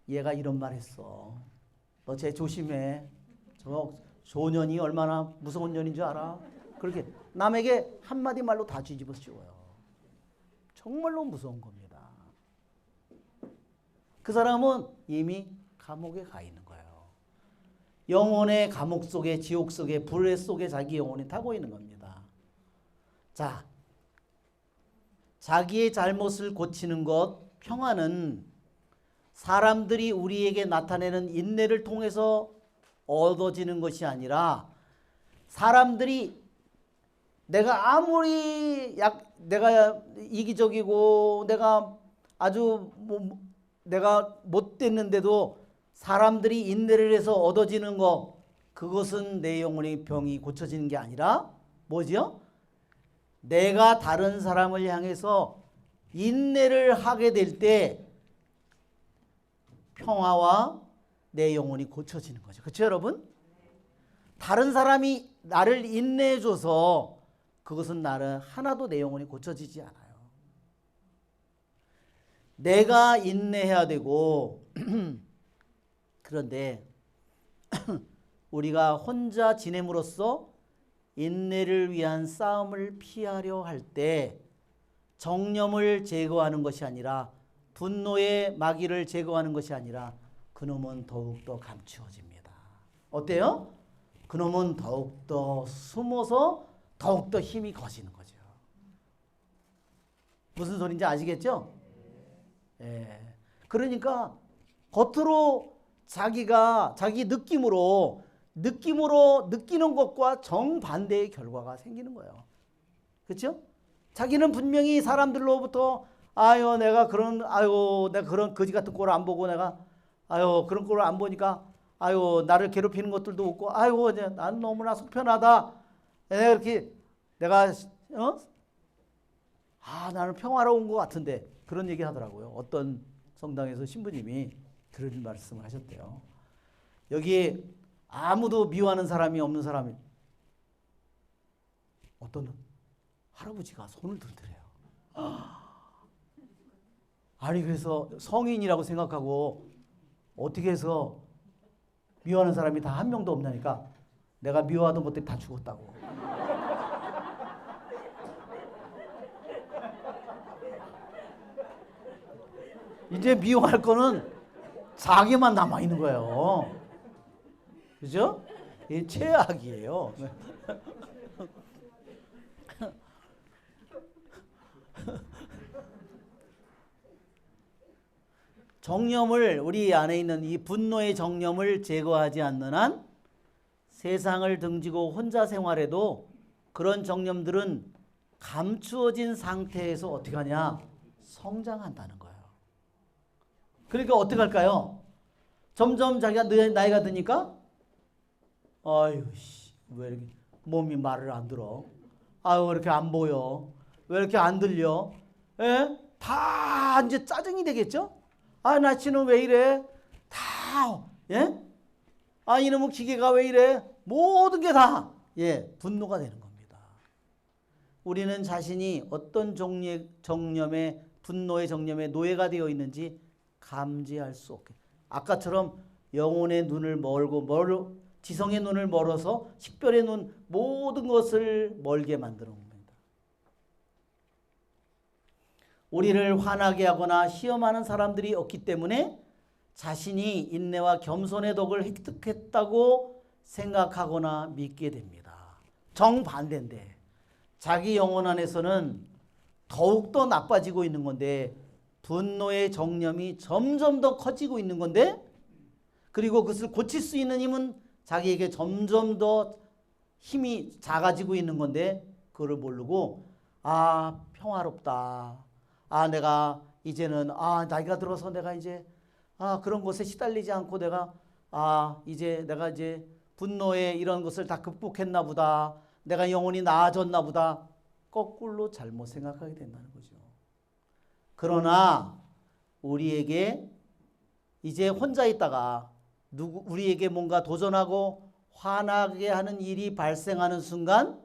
얘가 이런 말 했어. 너 쟤 조심해. 저 소년이 얼마나 무서운 년인 줄 알아? 그렇게 남에게 한마디 말로 다 뒤집어 씌워요. 정말로 무서운 겁니다. 그 사람은 이미 감옥에 가 있는 거예요. 영혼의 감옥 속에 지옥 속에 불의 속에 자기 영혼이 타고 있는 겁니다. 자, 자기의 잘못을 고치는 것, 평화는 사람들이 우리에게 나타내는 인내를 통해서 얻어지는 것이 아니라 사람들이 내가 아무리 내가 이기적이고 내가 아주 내가 못 됐는데도 사람들이 인내를 해서 얻어지는 거, 그것은 내 영혼의 병이 고쳐지는 게 아니라 뭐지요? 내가 다른 사람을 향해서 인내를 하게 될 때 평화와 내 영혼이 고쳐지는 거죠. 그렇죠, 여러분? 다른 사람이 나를 인내해줘서 그것은 나는 하나도 내 영혼이 고쳐지지 않아요. 내가 인내해야 되고 그런데 우리가 혼자 지냄으로써 인내를 위한 싸움을 피하려 할 때 정념을 제거하는 것이 아니라 분노의 마귀를 제거하는 것이 아니라 그놈은 더욱더 감추어집니다. 어때요? 그놈은 더욱더 숨어서 더욱더 힘이 거지는 거죠. 무슨 소리인지 아시겠죠? 예. 그러니까 겉으로 자기가 자기 느낌으로 느끼는 것과 정반대의 결과가 생기는 거예요. 그렇죠? 자기는 분명히 사람들로부터 내가 그런 거지 같은 꼴을 안 보고 내가 그런 꼴을 안 보니까 나를 괴롭히는 것들도 없고 난 너무나 속편하다. 내가 이렇게 나는 평화로운 것 같은데 그런 얘기 하더라고요. 어떤 성당에서 신부님이 그런 말씀을 하셨대요. 여기 아무도 미워하는 사람이 없는 사람이 어떤 할아버지가 손을 들더래요. 아니 그래서 성인이라고 생각하고 어떻게 해서 미워하는 사람이 다 한 명도 없나니까 내가 미워하던 것들이 다 죽었다고. 이제 미워할 거는 자기만 남아있는 거예요. 그죠? 이게 최악이에요. 정념을 우리 안에 있는 이 분노의 정념을 제거하지 않는 한 세상을 등지고 혼자 생활해도 그런 정념들은 감추어진 상태에서 어떻게 하냐? 성장한다는 거예요. 그러니까 어떻게 할까요? 점점 자기가 나이가 드니까 왜 이렇게 몸이 말을 안 들어? 왜 이렇게 안 보여? 왜 이렇게 안 들려? 예? 다 이제 짜증이 되겠죠? 나치는 왜 이래? 예? 이놈의 기계가 왜 이래? 모든 게 다, 분노가 되는 겁니다. 우리는 자신이 어떤 종류의 정념에, 분노의 정념에 노예가 되어 있는지 감지할 수 없게. 아까처럼 영혼의 눈을 지성의 눈을 멀어서 식별의 눈, 모든 것을 멀게 만드는 겁니다. 우리를 화나게 하거나 시험하는 사람들이 없기 때문에 자신이 인내와 겸손의 덕을 획득했다고 생각하거나 믿게 됩니다. 정반대인데 자기 영혼 안에서는 더욱더 나빠지고 있는 건데 분노의 정념이 점점 더 커지고 있는 건데 그리고 그것을 고칠 수 있는 힘은 자기에게 점점 더 힘이 작아지고 있는 건데 그거를 모르고 평화롭다. 내가 이제는 나이가 들어서 내가 이제 그런 것에 시달리지 않고 내가 내가 이제 분노의 이런 것을 다 극복했나 보다. 내가 영혼이 나아졌나 보다. 거꾸로 잘못 생각하게 된다는 거죠. 그러나 우리에게 이제 혼자 있다가 우리에게 뭔가 도전하고 화나게 하는 일이 발생하는 순간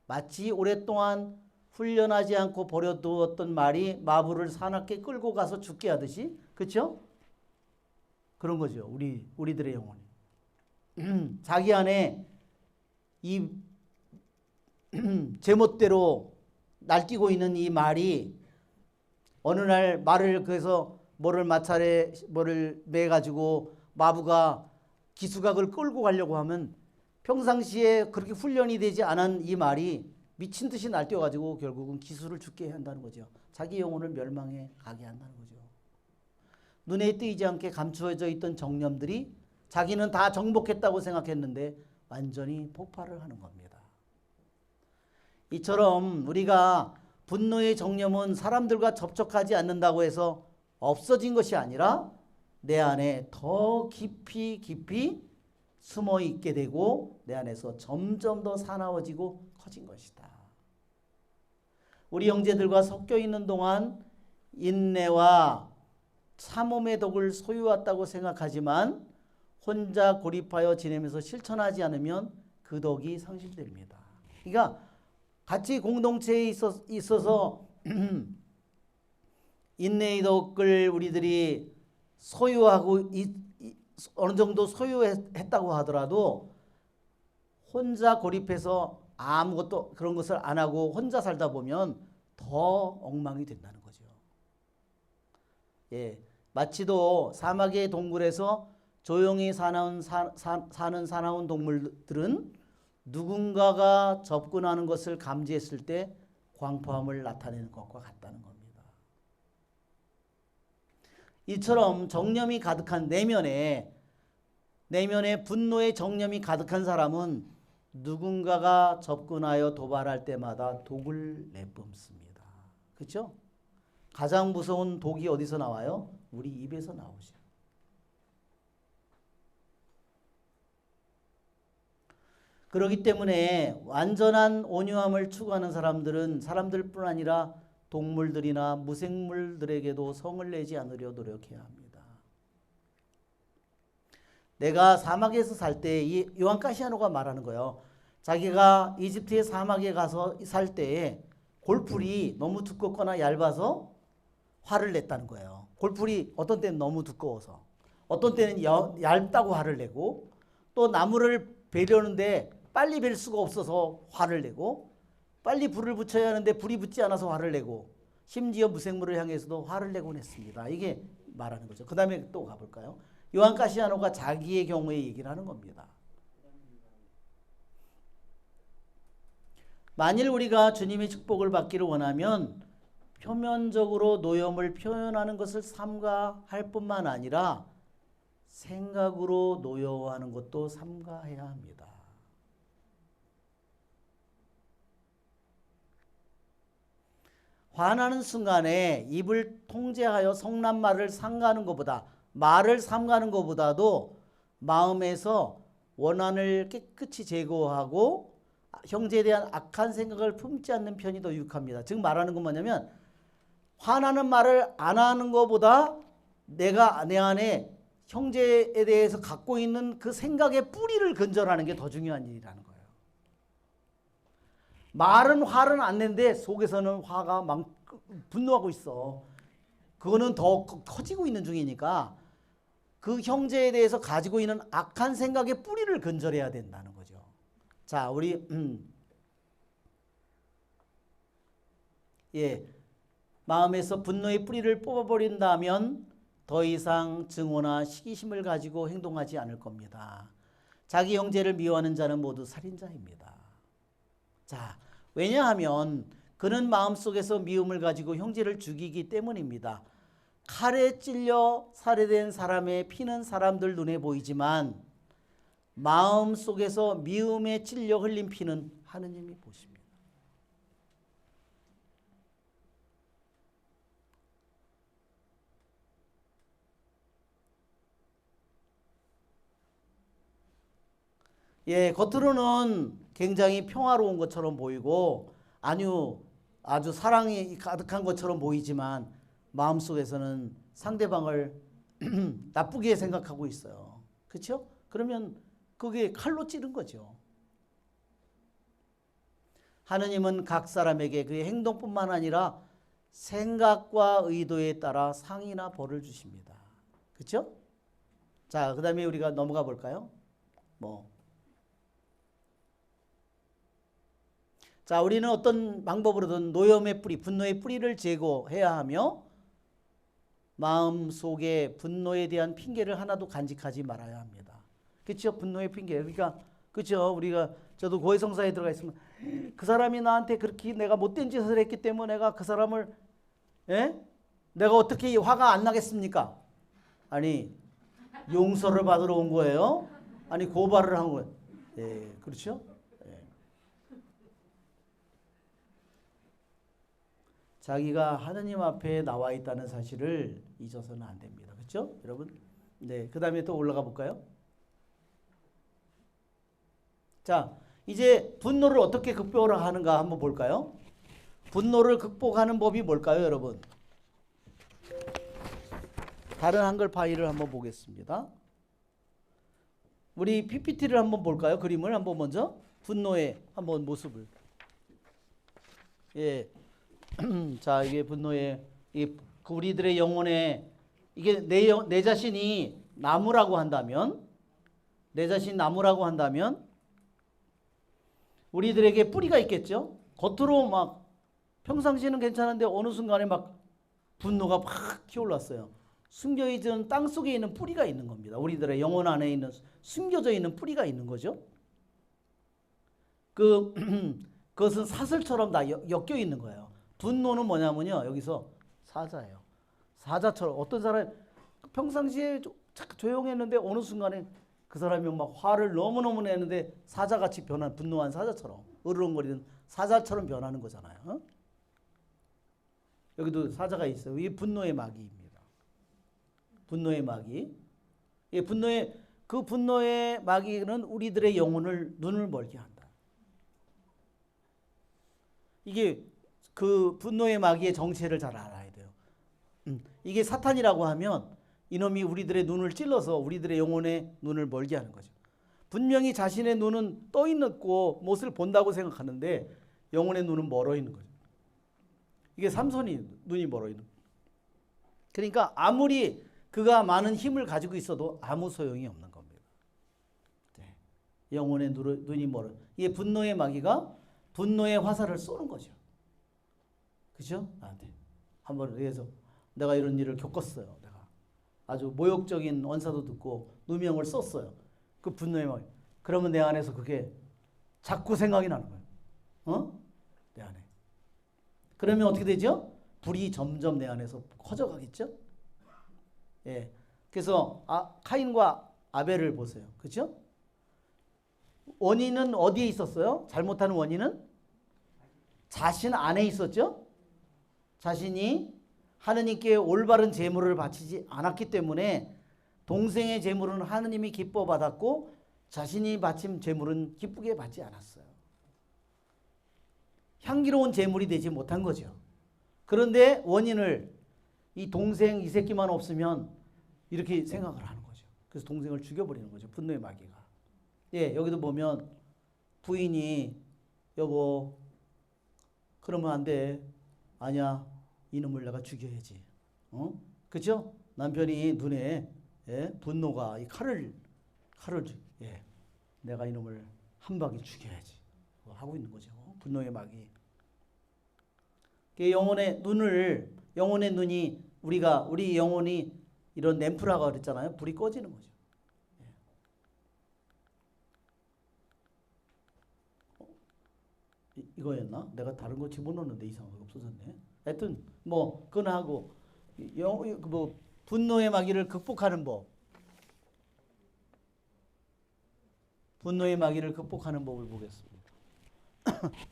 마치 오랫동안 훈련하지 않고 버려두었던 말이 마부를 사납게 끌고 가서 죽게 하듯이, 그렇죠? 그런 거죠. 우리들의 영혼이 자기 안에 이 제멋대로 날뛰고 있는 이 말이 어느 날 말을 그래서 뭐를 매 가지고 마부가 기수각을 끌고 가려고 하면 평상시에 그렇게 훈련이 되지 않은 이 말이 미친 듯이 날뛰어가지고 결국은 기수를 죽게 한다는 거죠. 자기 영혼을 멸망해 가게 한다는 거죠. 눈에 띄지 않게 감추어져 있던 정념들이 자기는 다 정복했다고 생각했는데 완전히 폭발을 하는 겁니다. 이처럼 우리가 분노의 정념은 사람들과 접촉하지 않는다고 해서 없어진 것이 아니라 내 안에 더 깊이 숨어 있게 되고 내 안에서 점점 더 사나워지고 커진 것이다. 우리 형제들과 섞여 있는 동안 인내와 참음의 덕을 소유했다고 생각하지만 혼자 고립하여 지내면서 실천하지 않으면 그 덕이 상실됩니다. 그러니까 같이 공동체에 있어서 인내의 덕을 우리들이 소유하고 어느 정도 소유했다고 하더라도 혼자 고립해서 아무것도 그런 것을 안 하고 혼자 살다 보면 더 엉망이 된다는 거죠. 예, 마치도 사막의 동굴에서 조용히 사는 사나운 동물들은 누군가가 접근하는 것을 감지했을 때 광포함을 나타내는 것과 같다는 겁니다. 이처럼 정념이 가득한 내면에 분노의 정념이 가득한 사람은 누군가가 접근하여 도발할 때마다 독을 내뿜습니다. 그렇죠? 가장 무서운 독이 어디서 나와요? 우리 입에서 나오죠. 그렇기 때문에 완전한 온유함을 추구하는 사람들뿐 아니라 동물들이나 무생물들에게도 성을 내지 않으려 노력해야 합니다. 내가 사막에서 살 때 이 요한 카시아노가 말하는 거예요. 자기가 이집트의 사막에 가서 살 때에 골풀이 너무 두껍거나 얇아서 화를 냈다는 거예요. 골풀이 어떤 때는 너무 두꺼워서, 어떤 때는 얇다고 화를 내고, 또 나무를 베려는데 빨리 벨 수가 없어서 화를 내고, 빨리 불을 붙여야 하는데 불이 붙지 않아서 화를 내고, 심지어 무생물을 향해서도 화를 내곤 했습니다. 이게 말하는 거죠. 그 다음에 또 가볼까요? 요한 카시아노가 자기의 경우에 얘기를 하는 겁니다. 만일 우리가 주님의 축복을 받기를 원하면 표면적으로 노염을 표현하는 것을 삼가할 뿐만 아니라 생각으로 노여워하는 것도 삼가해야 합니다. 화나는 순간에 입을 통제하여 성난 말을 삼가는 것보다도 마음에서 원한을 깨끗이 제거하고 형제에 대한 악한 생각을 품지 않는 편이 더 유익합니다. 즉 말하는 건 뭐냐면 화나는 말을 안 하는 것보다 내가 내 안에 형제에 대해서 갖고 있는 그 생각의 뿌리를 건져라는 게 더 중요한 일이라는 거예요. 말은 화를 안 내는데 속에서는 화가 막 분노하고 있어. 그거는 더 커지고 있는 중이니까 그 형제에 대해서 가지고 있는 악한 생각의 뿌리를 건져내야 된다는 거죠. 자, 우리 마음에서 분노의 뿌리를 뽑아버린다면 더 이상 증오나 시기심을 가지고 행동하지 않을 겁니다. 자기 형제를 미워하는 자는 모두 살인자입니다. 자, 왜냐하면 그는 마음속에서 미움을 가지고 형제를 죽이기 때문입니다. 칼에 찔려 살해된 사람의 피는 사람들 눈에 보이지만 마음속에서 미움에 찔려 흘린 피는 하느님이 보십니다. 예, 겉으로는 굉장히 평화로운 것처럼 보이고 아주 사랑이 가득한 것처럼 보이지만 마음속에서는 상대방을 나쁘게 생각하고 있어요. 그렇죠? 그러면 그게 칼로 찌른 거죠. 하느님은 각 사람에게 그의 행동뿐만 아니라 생각과 의도에 따라 상이나 벌을 주십니다. 그렇죠? 자, 그 다음에 우리가 넘어가 볼까요? 자, 우리는 어떤 방법으로든 노염의 뿌리, 분노의 뿌리를 제거해야 하며 마음속에 분노에 대한 핑계를 하나도 간직하지 말아야 합니다. 그렇죠? 분노의 핑계. 그러니까 그렇죠? 저도 고해성사에 들어가 있으면 그 사람이 나한테 그렇게 내가 못된 짓을 했기 때문에 내가 그 사람을 내가 어떻게 화가 안 나겠습니까? 아니, 용서를 받으러 온 거예요? 아니, 고발을 한 거예요. 예, 그렇죠? 자기가 하느님 앞에 나와 있다는 사실을 잊어서는 안 됩니다. 그렇죠? 여러분? 네, 그 다음에 또 올라가 볼까요? 자, 이제 분노를 어떻게 극복하는가 한번 볼까요? 분노를 극복하는 법이 뭘까요, 여러분? 다른 한글 파일을 한번 보겠습니다. 우리 PPT를 한번 볼까요? 그림을 한번 먼저 분노의 한번 모습을. 예, 자 이게 분노의 우리들의 영혼에 이게 내 자신이 나무라고 한다면, 내 자신 나무라고 한다면 우리들에게 뿌리가 있겠죠. 겉으로 막 평상시에는 괜찮은데 어느 순간에 막 분노가 막 키올랐어요. 숨겨있는 땅 속에 있는 뿌리가 있는 겁니다. 우리들의 영혼 안에 있는 숨겨져 있는 뿌리가 있는 거죠. 그것은 사슬처럼 다 엮여 있는 거예요. 분노는 뭐냐면요, 여기서 사자예요. 사자처럼 어떤 사람이 평상시에 조용했는데 어느 순간에 그 사람이 막 화를 너무너무 내는데 사자같이 변한, 분노한 사자처럼 으르렁거리는 사자처럼 변하는 거잖아요. 어? 여기도 사자가 있어요. 이게 분노의 마귀입니다. 분노의 마귀. 예, 그 분노의 마귀는 우리들의 영혼을, 눈을 멀게 한다. 이게 그 분노의 마귀의 정체를 잘 알아야 돼요. 이게 사탄이라고 하면 이놈이 우리들의 눈을 찔러서 우리들의 영혼의 눈을 멀게 하는 거죠. 분명히 자신의 눈은 떠 있고 못을 본다고 생각하는데 영혼의 눈은 멀어 있는 거죠. 이게 삼손이 눈이 멀어 있는 거예요. 그러니까 아무리 그가 많은 힘을 가지고 있어도 아무 소용이 없는 겁니다. 네. 영혼의 눈이 멀어. 이게 분노의 마귀가 분노의 화살을 쏘는 거죠. 그죠? 나한테 한번 그래서 내가 이런 일을 겪었어요. 내가 아주 모욕적인 언사도 듣고 누명을 썼어요. 그 분노의 마귀. 그러면 내 안에서 그게 자꾸 생각이 나는 거예요. 어? 내 안에. 그러면 어떻게 되죠? 불이 점점 내 안에서 커져가겠죠? 예. 그래서 카인과 아벨을 보세요. 그렇죠? 원인은 어디에 있었어요? 잘못하는 원인은 자신 안에 있었죠? 자신이 하느님께 올바른 제물을 바치지 않았기 때문에 동생의 제물은 하느님이 기뻐 받았고 자신이 바친 제물은 기쁘게 받지 않았어요. 향기로운 제물이 되지 못한 거죠. 그런데 원인을 이 동생 이 새끼만 없으면 이렇게 생각을 하는 거죠. 그래서 동생을 죽여버리는 거죠. 분노의 마귀가. 예, 여기도 보면 부인이 여보 그러면 안 돼. 아니야. 이놈을 내가 죽여야지. 어? 그죠? 남편이 눈에 분노가 이 칼을 예. 내가 이놈을 한 방에 죽여야지. 하고 있는 거죠. 분노의 마귀. 영혼의 눈이 우리 영혼이 이런 램프라고 그랬잖아요. 불이 꺼지는 거죠. 이거였나? 내가 다른 거 집어넣었는데 이상하게 없어졌네. 하여튼 뭐 그건 하고 분노의 마귀를 극복하는 법. 분노의 마귀를 극복하는 법을 보겠습니다.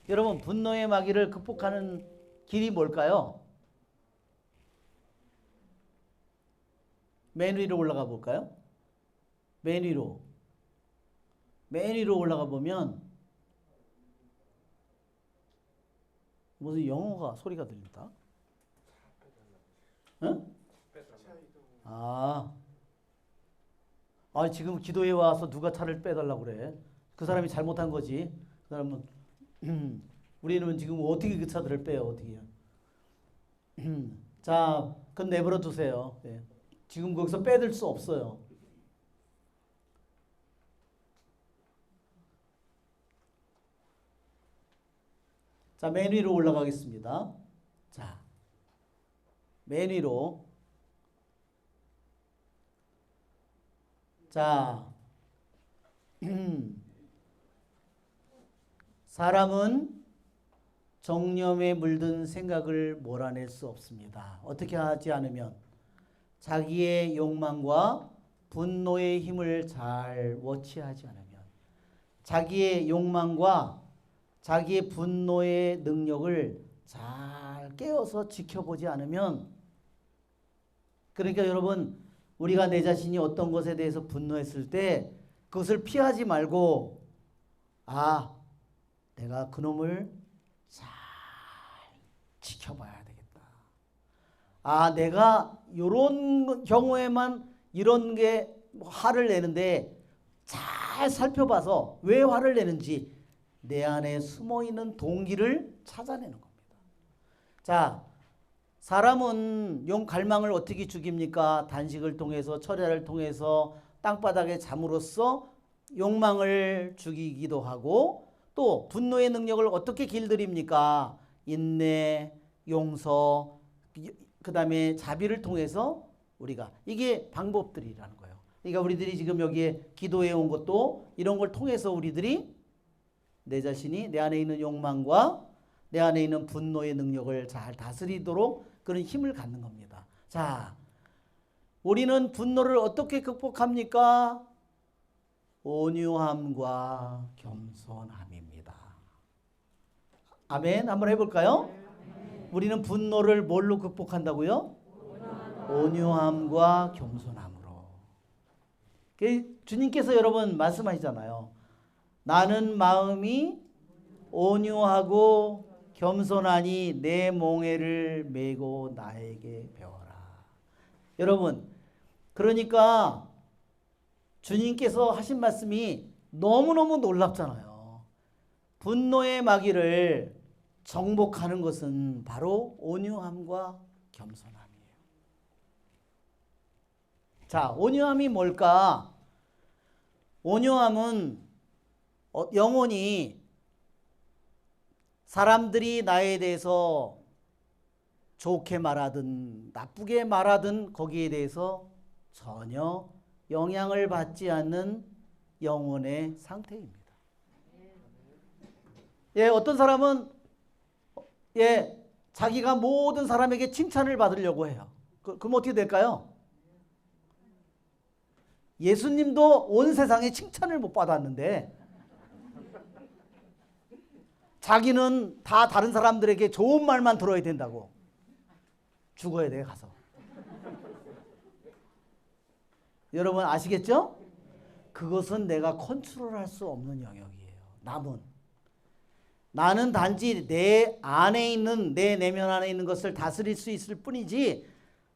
여러분 분노의 마귀를 극복하는 길이 뭘까요? 맨 위로 올라가 볼까요? 맨 위로 올라가 보면 무슨 영어가 소리가 들린다? 응? 지금 기도에 와서 누가 차를 빼달라고 그래? 그 사람이 잘못한 거지. 그 사람은 우리는 지금 어떻게 그 차들을 빼요? 어떻게? 자, 그건 내버려 두세요. 예. 지금 거기서 빼들 수 없어요. 자, 맨 위로 올라가겠습니다. 자, 맨 위로. 자, 사람은 정념에 물든 생각을 몰아낼 수 없습니다. 어떻게 하지 않으면 자기의 욕망과 분노의 힘을 잘 워치하지 않으면 자기의 욕망과 자기의 분노의 능력을 잘 잘 깨어서 지켜보지 않으면, 그러니까 여러분, 우리가 내 자신이 어떤 것에 대해서 분노했을 때 그것을 피하지 말고, 아, 내가 그놈을 잘 지켜봐야 되겠다. 아, 내가 이런 경우에만 이런 게 화를 내는데 잘 살펴봐서 왜 화를 내는지 내 안에 숨어있는 동기를 찾아내는 겁니다. 자, 사람은 용 갈망을 어떻게 죽입니까? 단식을 통해서, 철야를 통해서, 땅바닥에 잠으로써 욕망을 죽이기도 하고, 또 분노의 능력을 어떻게 길들입니까? 인내, 용서, 그 다음에 자비를 통해서 우리가, 이게 방법들이라는 거예요. 그러니까 우리들이 지금 여기에 기도해 온 것도 이런 걸 통해서 우리들이 내 자신이, 내 안에 있는 욕망과 내 안에 있는 분노의 능력을 잘 다스리도록 그런 힘을 갖는 겁니다. 자, 우리는 분노를 어떻게 극복합니까? 온유함과 겸손함입니다. 아멘. 한번 해볼까요? 우리는 분노를 뭘로 극복한다고요? 온유함과 겸손함으로. 주님께서 여러분 말씀하시잖아요. 나는 마음이 온유하고 겸손하니 내 몽에를 메고 나에게 배워라. 여러분, 그러니까 주님께서 하신 말씀이 너무너무 놀랍잖아요. 분노의 마귀를 정복하는 것은 바로 온유함과 겸손함이에요. 자, 온유함이 뭘까? 온유함은 영혼이 사람들이 나에 대해서 좋게 말하든 나쁘게 말하든 거기에 대해서 전혀 영향을 받지 않는 영혼의 상태입니다. 예, 어떤 사람은 자기가 모든 사람에게 칭찬을 받으려고 해요. 그럼 어떻게 될까요? 예수님도 온 세상에 칭찬을 못 받았는데 자기는 다 다른 사람들에게 좋은 말만 들어야 된다고. 죽어야 돼, 가서. 여러분 아시겠죠? 그것은 내가 컨트롤할 수 없는 영역이에요. 나는 단지 내 안에 있는, 내 내면 안에 있는 것을 다스릴 수 있을 뿐이지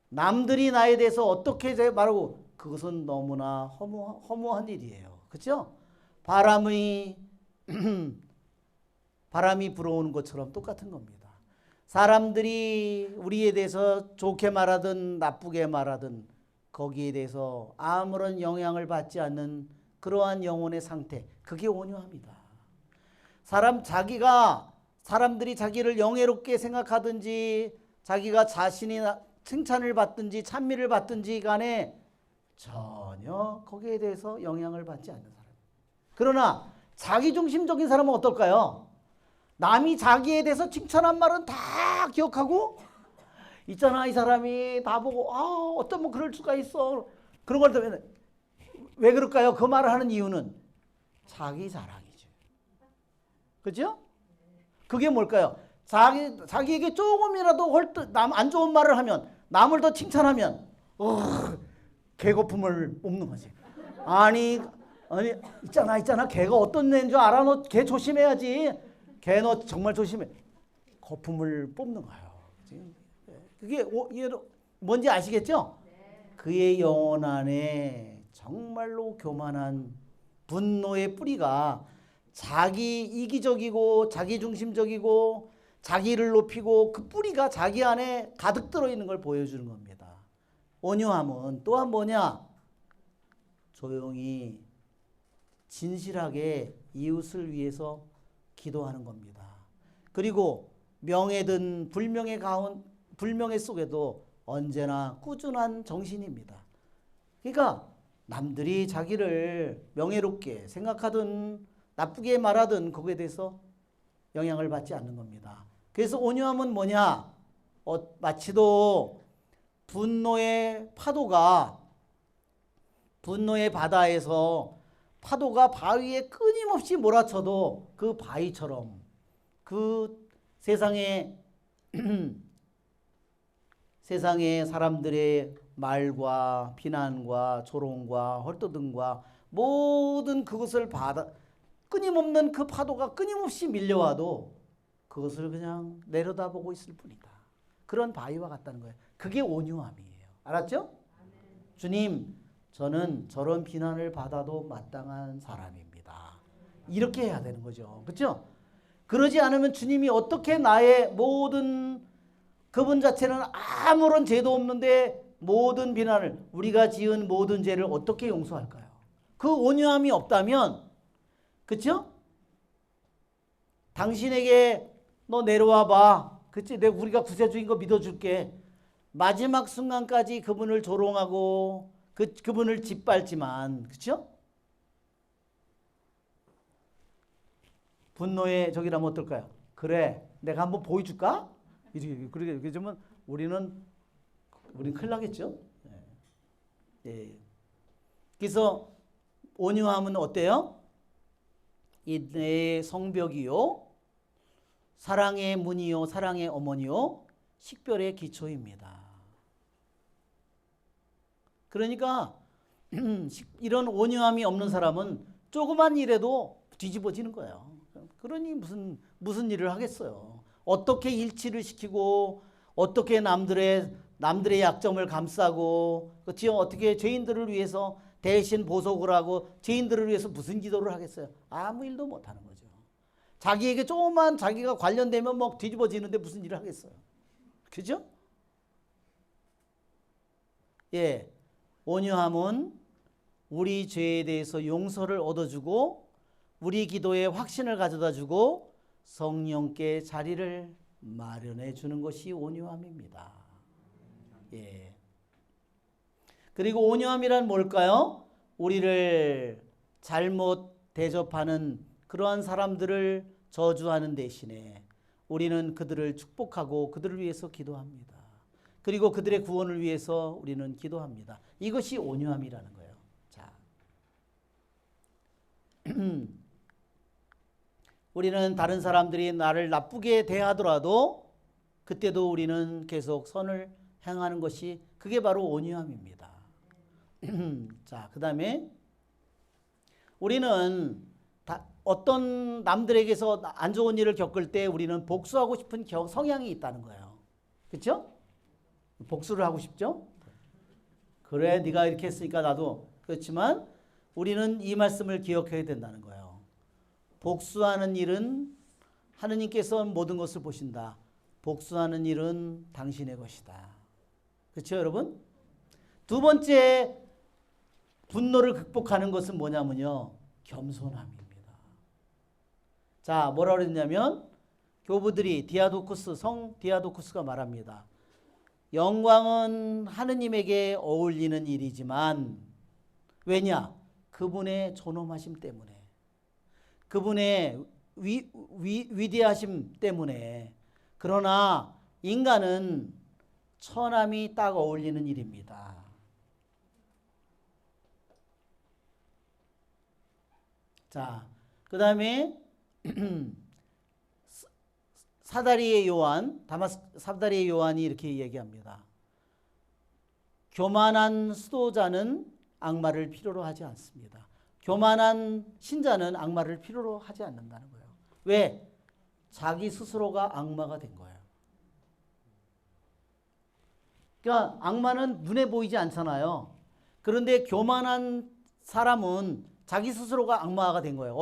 남들이 나에 대해서 어떻게 말하고, 그것은 너무나 허무한 일이에요. 그렇죠? 바람이 불어오는 것처럼 똑같은 겁니다. 사람들이 우리에 대해서 좋게 말하든 나쁘게 말하든 거기에 대해서 아무런 영향을 받지 않는 그러한 영혼의 상태, 그게 온유함이다. 사람들이 자기를 영예롭게 생각하든지 자기가 자신이 칭찬을 받든지 찬미를 받든지 간에 전혀 거기에 대해서 영향을 받지 않는 사람. 그러나 자기중심적인 사람은 어떨까요? 남이 자기에 대해서 칭찬한 말은 다 기억하고, 있잖아, 이 사람이 나보고 어떤 그럴 수가 있어, 그런 걸 때문에. 왜 그럴까요? 그 말을 하는 이유는 자기 자랑이죠. 그렇죠? 그게 뭘까요? 자기에게 조금이라도 남 안 좋은 말을 하면, 남을 더 칭찬하면 개거품을 뽑는 거지. 아니 있잖아, 걔가 어떤 애인 줄 알아? 너 걔 조심해야지. 걔 너 정말 조심해. 거품을 뽑는 거예요. 그게 뭔지 아시겠죠? 그의 영혼 안에 정말로 교만한 분노의 뿌리가 자기 이기적이고 자기중심적이고 자기를 높이고, 그 뿌리가 자기 안에 가득 들어있는 걸 보여주는 겁니다. 온유함은 또한 뭐냐? 조용히 진실하게 이웃을 위해서 기도하는 겁니다. 그리고 명예든 불명예 속에도 언제나 꾸준한 정신입니다. 그러니까 남들이 자기를 명예롭게 생각하든 나쁘게 말하든 거기에 대해서 영향을 받지 않는 겁니다. 그래서 온유함은 뭐냐? 마치도 분노의 바다에서 파도가 바위에 끊임없이 몰아쳐도 그 바위처럼 그 세상에 세상의 사람들의 말과 비난과 조롱과 헐떠듬과 모든 그것을 받아 끊임없는 그 파도가 끊임없이 밀려와도 그것을 그냥 내려다보고 있을 뿐이다. 그런 바위와 같다는 거예요. 그게 온유함이에요. 알았죠? 주님, 저는 저런 비난을 받아도 마땅한 사람입니다. 이렇게 해야 되는 거죠. 그렇죠? 그러지 않으면 주님이 어떻게 나의 모든 그분 자체는 아무런 죄도 없는데 모든 비난을 우리가 지은 모든 죄를 어떻게 용서할까요? 그 온유함이 없다면 그렇죠? 당신에게 너 내려와 봐. 그치? 내가 우리가 구세주인 거 믿어줄게. 마지막 순간까지 그분을 조롱하고 그분을 짓밟지만 그렇죠? 분노의 적이라면 어떨까요? 그래, 내가 한번 보여줄까? 그렇게 되면 우리는 큰일 나겠죠. 예. 그래서 온유함은 어때요? 이 내 성벽이요, 사랑의 문이요, 사랑의 어머니요, 식별의 기초입니다. 그러니까 이런 온유함이 없는 사람은 조그만 일에도 뒤집어지는 거예요. 그러니 무슨 일을 하겠어요. 어떻게 일치를 시키고 어떻게 남들의 약점을 감싸고 그렇죠? 어떻게 죄인들을 위해서 대신 보석을 하고 죄인들을 위해서 무슨 기도를 하겠어요. 아무 일도 못하는 거죠. 자기에게 조금만 자기가 관련되면 뭐 뒤집어지는데 무슨 일을 하겠어요. 그죠? 예, 온유함은 우리 죄에 대해서 용서를 얻어주고 우리 기도에 확신을 가져다주고 성령께 자리를 마련해 주는 것이 온유함입니다. 예. 그리고 온유함이란 뭘까요? 우리를 잘못 대접하는 그러한 사람들을 저주하는 대신에 우리는 그들을 축복하고 그들을 위해서 기도합니다. 그리고 그들의 구원을 위해서 우리는 기도합니다. 이것이 온유함이라는 거예요. 자, 우리는 다른 사람들이 나를 나쁘게 대하더라도 그때도 우리는 계속 선을 행하는 것이 그게 바로 온유함입니다. 자, 그 다음에 우리는 어떤 남들에게서 안 좋은 일을 겪을 때 우리는 복수하고 싶은 성향이 있다는 거예요. 그렇죠? 복수를 하고 싶죠? 그래, 네가 이렇게 했으니까 나도. 그렇지만 우리는 이 말씀을 기억해야 된다는 거예요. 복수하는 일은 하느님께서 모든 것을 보신다. 복수하는 일은 당신의 것이다. 그렇죠, 여러분? 두 번째 분노를 극복하는 것은 뭐냐면요, 겸손함입니다. 자, 뭐라 그랬냐면 교부들이 성 디아도쿠스가 말합니다. 영광은 하느님에게 어울리는 일이지만 왜냐? 그분의 존엄하심 때문에, 그분의 위대하심 때문에. 그러나 인간은 천함이 딱 어울리는 일입니다. 자, 그 다음에 사다리의 요한이 이렇게 얘기합니다. 교만한 수도자는 악마를 필요로 하지 않습니다. 교만한 신자는 악마를 필요로 하지 않는다는 거예요. 왜? 자기 스스로가 악마가 된 거예요. 그러니까 악마는 눈에 보이지 않잖아요. 그런데 교만한 사람은 자기 스스로가 악마가 된 거예요.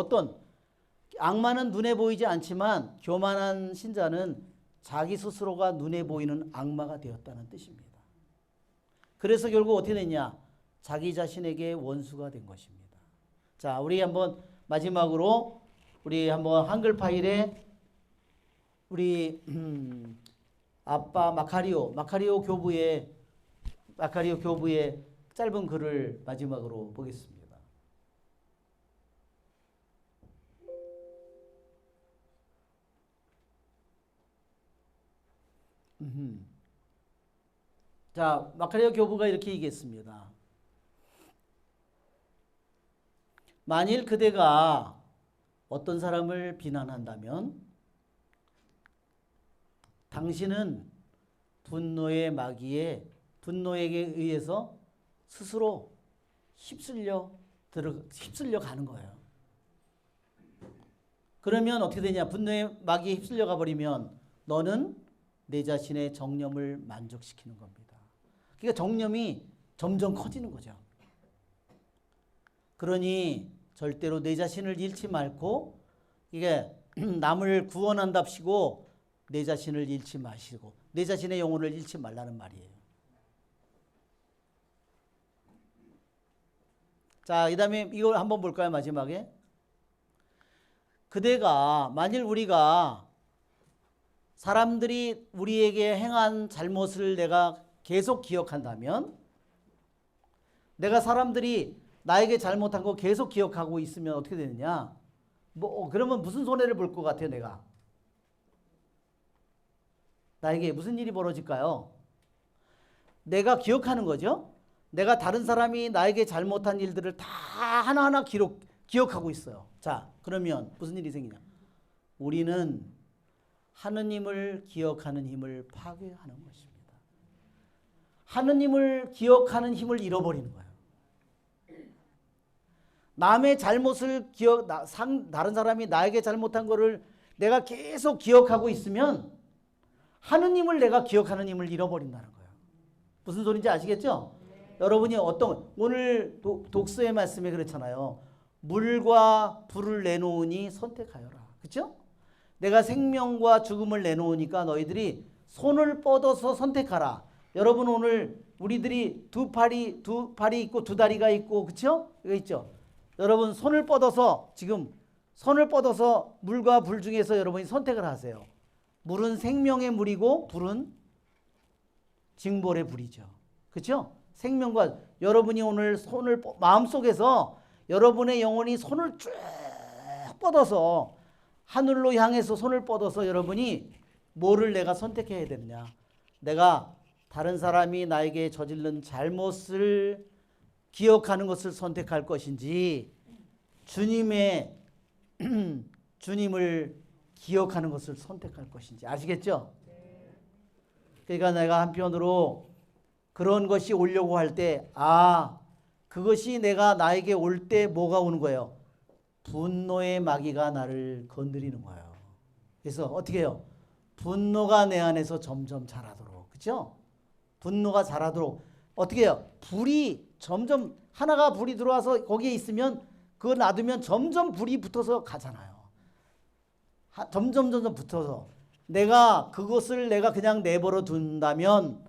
악마는 눈에 보이지 않지만 교만한 신자는 자기 스스로가 눈에 보이는 악마가 되었다는 뜻입니다. 그래서 결국 어떻게 됐냐? 자기 자신에게 원수가 된 것입니다. 자, 우리 한번 마지막으로 우리 한번 한글 파일에 우리 아빠 마카리오 교부의 짧은 글을 마지막으로 보겠습니다. 자, 마카리오 교부가 이렇게 얘기했습니다. 만일 그대가 어떤 사람을 비난한다면 당신은 분노의 마귀에 분노에게 의해서 스스로 휩쓸려 가는 거예요. 그러면 어떻게 되냐? 분노의 마귀에 휩쓸려 가버리면 너는 내 자신의 정념을 만족시키는 겁니다. 그러니까 정념이 점점 커지는 거죠. 그러니 절대로 내 자신을 잃지 말고 이게 남을 구원한답시고 내 자신을 잃지 마시고 내 자신의 영혼을 잃지 말라는 말이에요. 자, 그다음에 이걸 한번 볼까요? 마지막에. 그대가 만일 우리가 사람들이 우리에게 행한 잘못을 내가 계속 기억한다면, 내가 사람들이 나에게 잘못한 거 계속 기억하고 있으면 어떻게 되느냐? 그러면 무슨 손해를 볼 것 같아요, 내가? 나에게 무슨 일이 벌어질까요? 내가 기억하는 거죠. 내가 다른 사람이 나에게 잘못한 일들을 다 하나하나 기억하고 있어요. 자, 그러면 무슨 일이 생기냐? 우리는 하느님을 기억하는 힘을 파괴하는 것입니다. 하느님을 기억하는 힘을 잃어버리는 거예요. 남의 잘못을 다른 사람이 나에게 잘못한 거를 내가 계속 기억하고 있으면 하느님을 내가 기억하는 힘을 잃어버린다는 거예요. 무슨 소리인지 아시겠죠? 여러분이 오늘 독서의 말씀에 그렇잖아요. 물과 불을 내놓으니 선택하여라. 그렇죠? 내가 생명과 죽음을 내놓으니까 너희들이 손을 뻗어서 선택하라. 여러분 오늘 우리들이 두 팔이 있고 두 다리가 있고 그렇죠? 이거 있죠? 여러분 손을 뻗어서 물과 불 중에서 여러분이 선택을 하세요. 물은 생명의 물이고 불은 징벌의 불이죠. 그렇죠? 생명과 여러분이 오늘 마음속에서 여러분의 영혼이 손을 쭉 뻗어서 하늘로 향해서 손을 뻗어서 여러분이 뭐를 내가 선택해야 되느냐? 내가 다른 사람이 나에게 저지른 잘못을 기억하는 것을 선택할 것인지 주님을 기억하는 것을 선택할 것인지 아시겠죠? 그러니까 내가 한편으로 그런 것이 오려고 할 때 그것이 나에게 올 때 뭐가 오는 거예요? 분노의 마귀가 나를 건드리는 거예요. 그래서 어떻게 해요? 분노가 내 안에서 점점 자라도록, 그렇죠? 분노가 자라도록 어떻게 해요? 불이 점점 하나가 불이 들어와서 거기에 있으면 그거 놔두면 점점 불이 붙어서 가잖아요. 점점 붙어서 그것을 내가 그냥 내버려 둔다면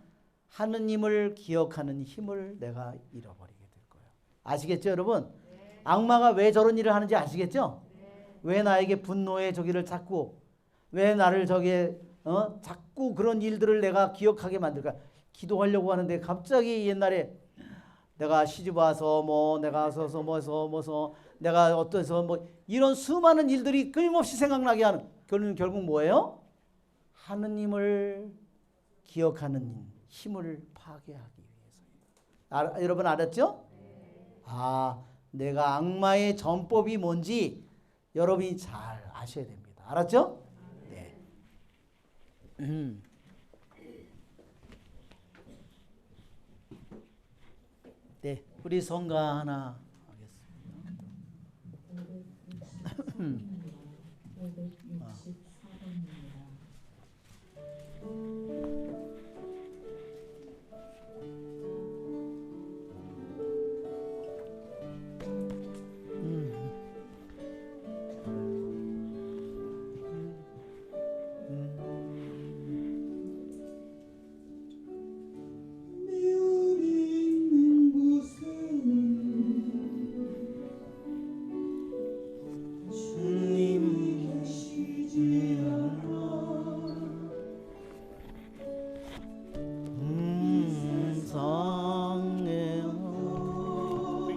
하느님을 기억하는 힘을 내가 잃어버리게 될 거예요. 아시겠죠, 여러분? 네. 악마가 왜 저런 일을 하는지 아시겠죠? 네. 왜 나에게 분노의 저기를 찾고 왜 나를 자꾸 그런 일들을 내가 기억하게 만들까? 기도하려고 하는데 갑자기 옛날에 내가 시집 와서 내가 서서 내가 어떠서 이런 수많은 일들이 끊임없이 생각나게 하는 결국 뭐예요? 하느님을 기억하는 힘을 파괴하기 위해서. 여러분 알았죠? 내가 악마의 전법이 뭔지 여러분이 잘 아셔야 됩니다. 알았죠? 네. 네, 우리 성가 하나 하겠습니다.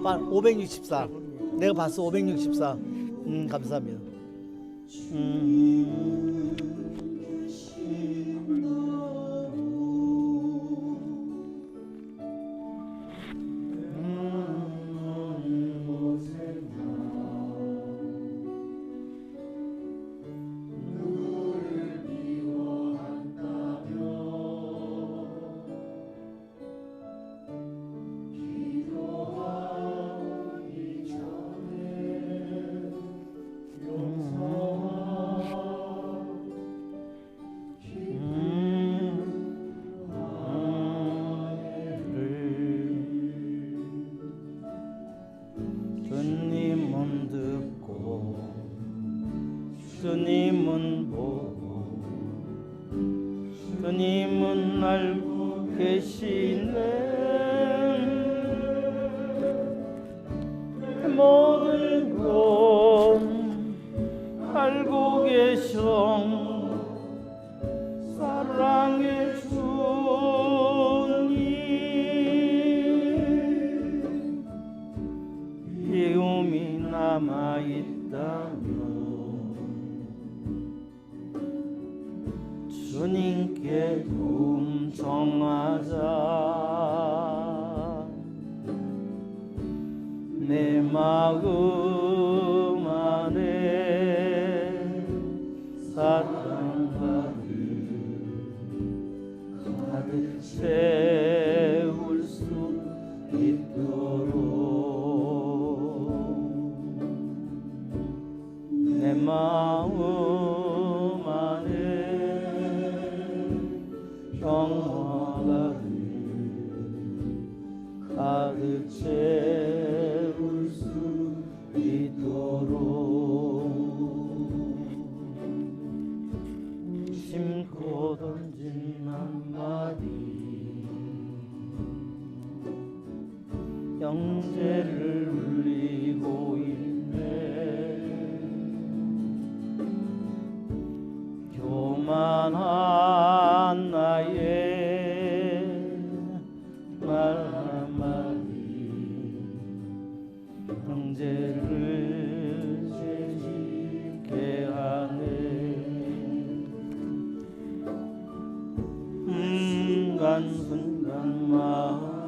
반 564. 내가 봤어. 564. 감사합니다. 주님은 보고 주님은 알고 계시네. 모든 것 알고 계셔. 사랑의 주님 비움이 남아있다면 주님께 도움 청하자. 내 마음 안에 사랑받을 가득 채울 수 있도록 내 마음 안에 평화가 가득 채울 수 있도록 심고 던진 한마디 영재를 울리고 있네. 교만한 나의 말 한마디 형제를 재짓게 하네. 순간순간 마음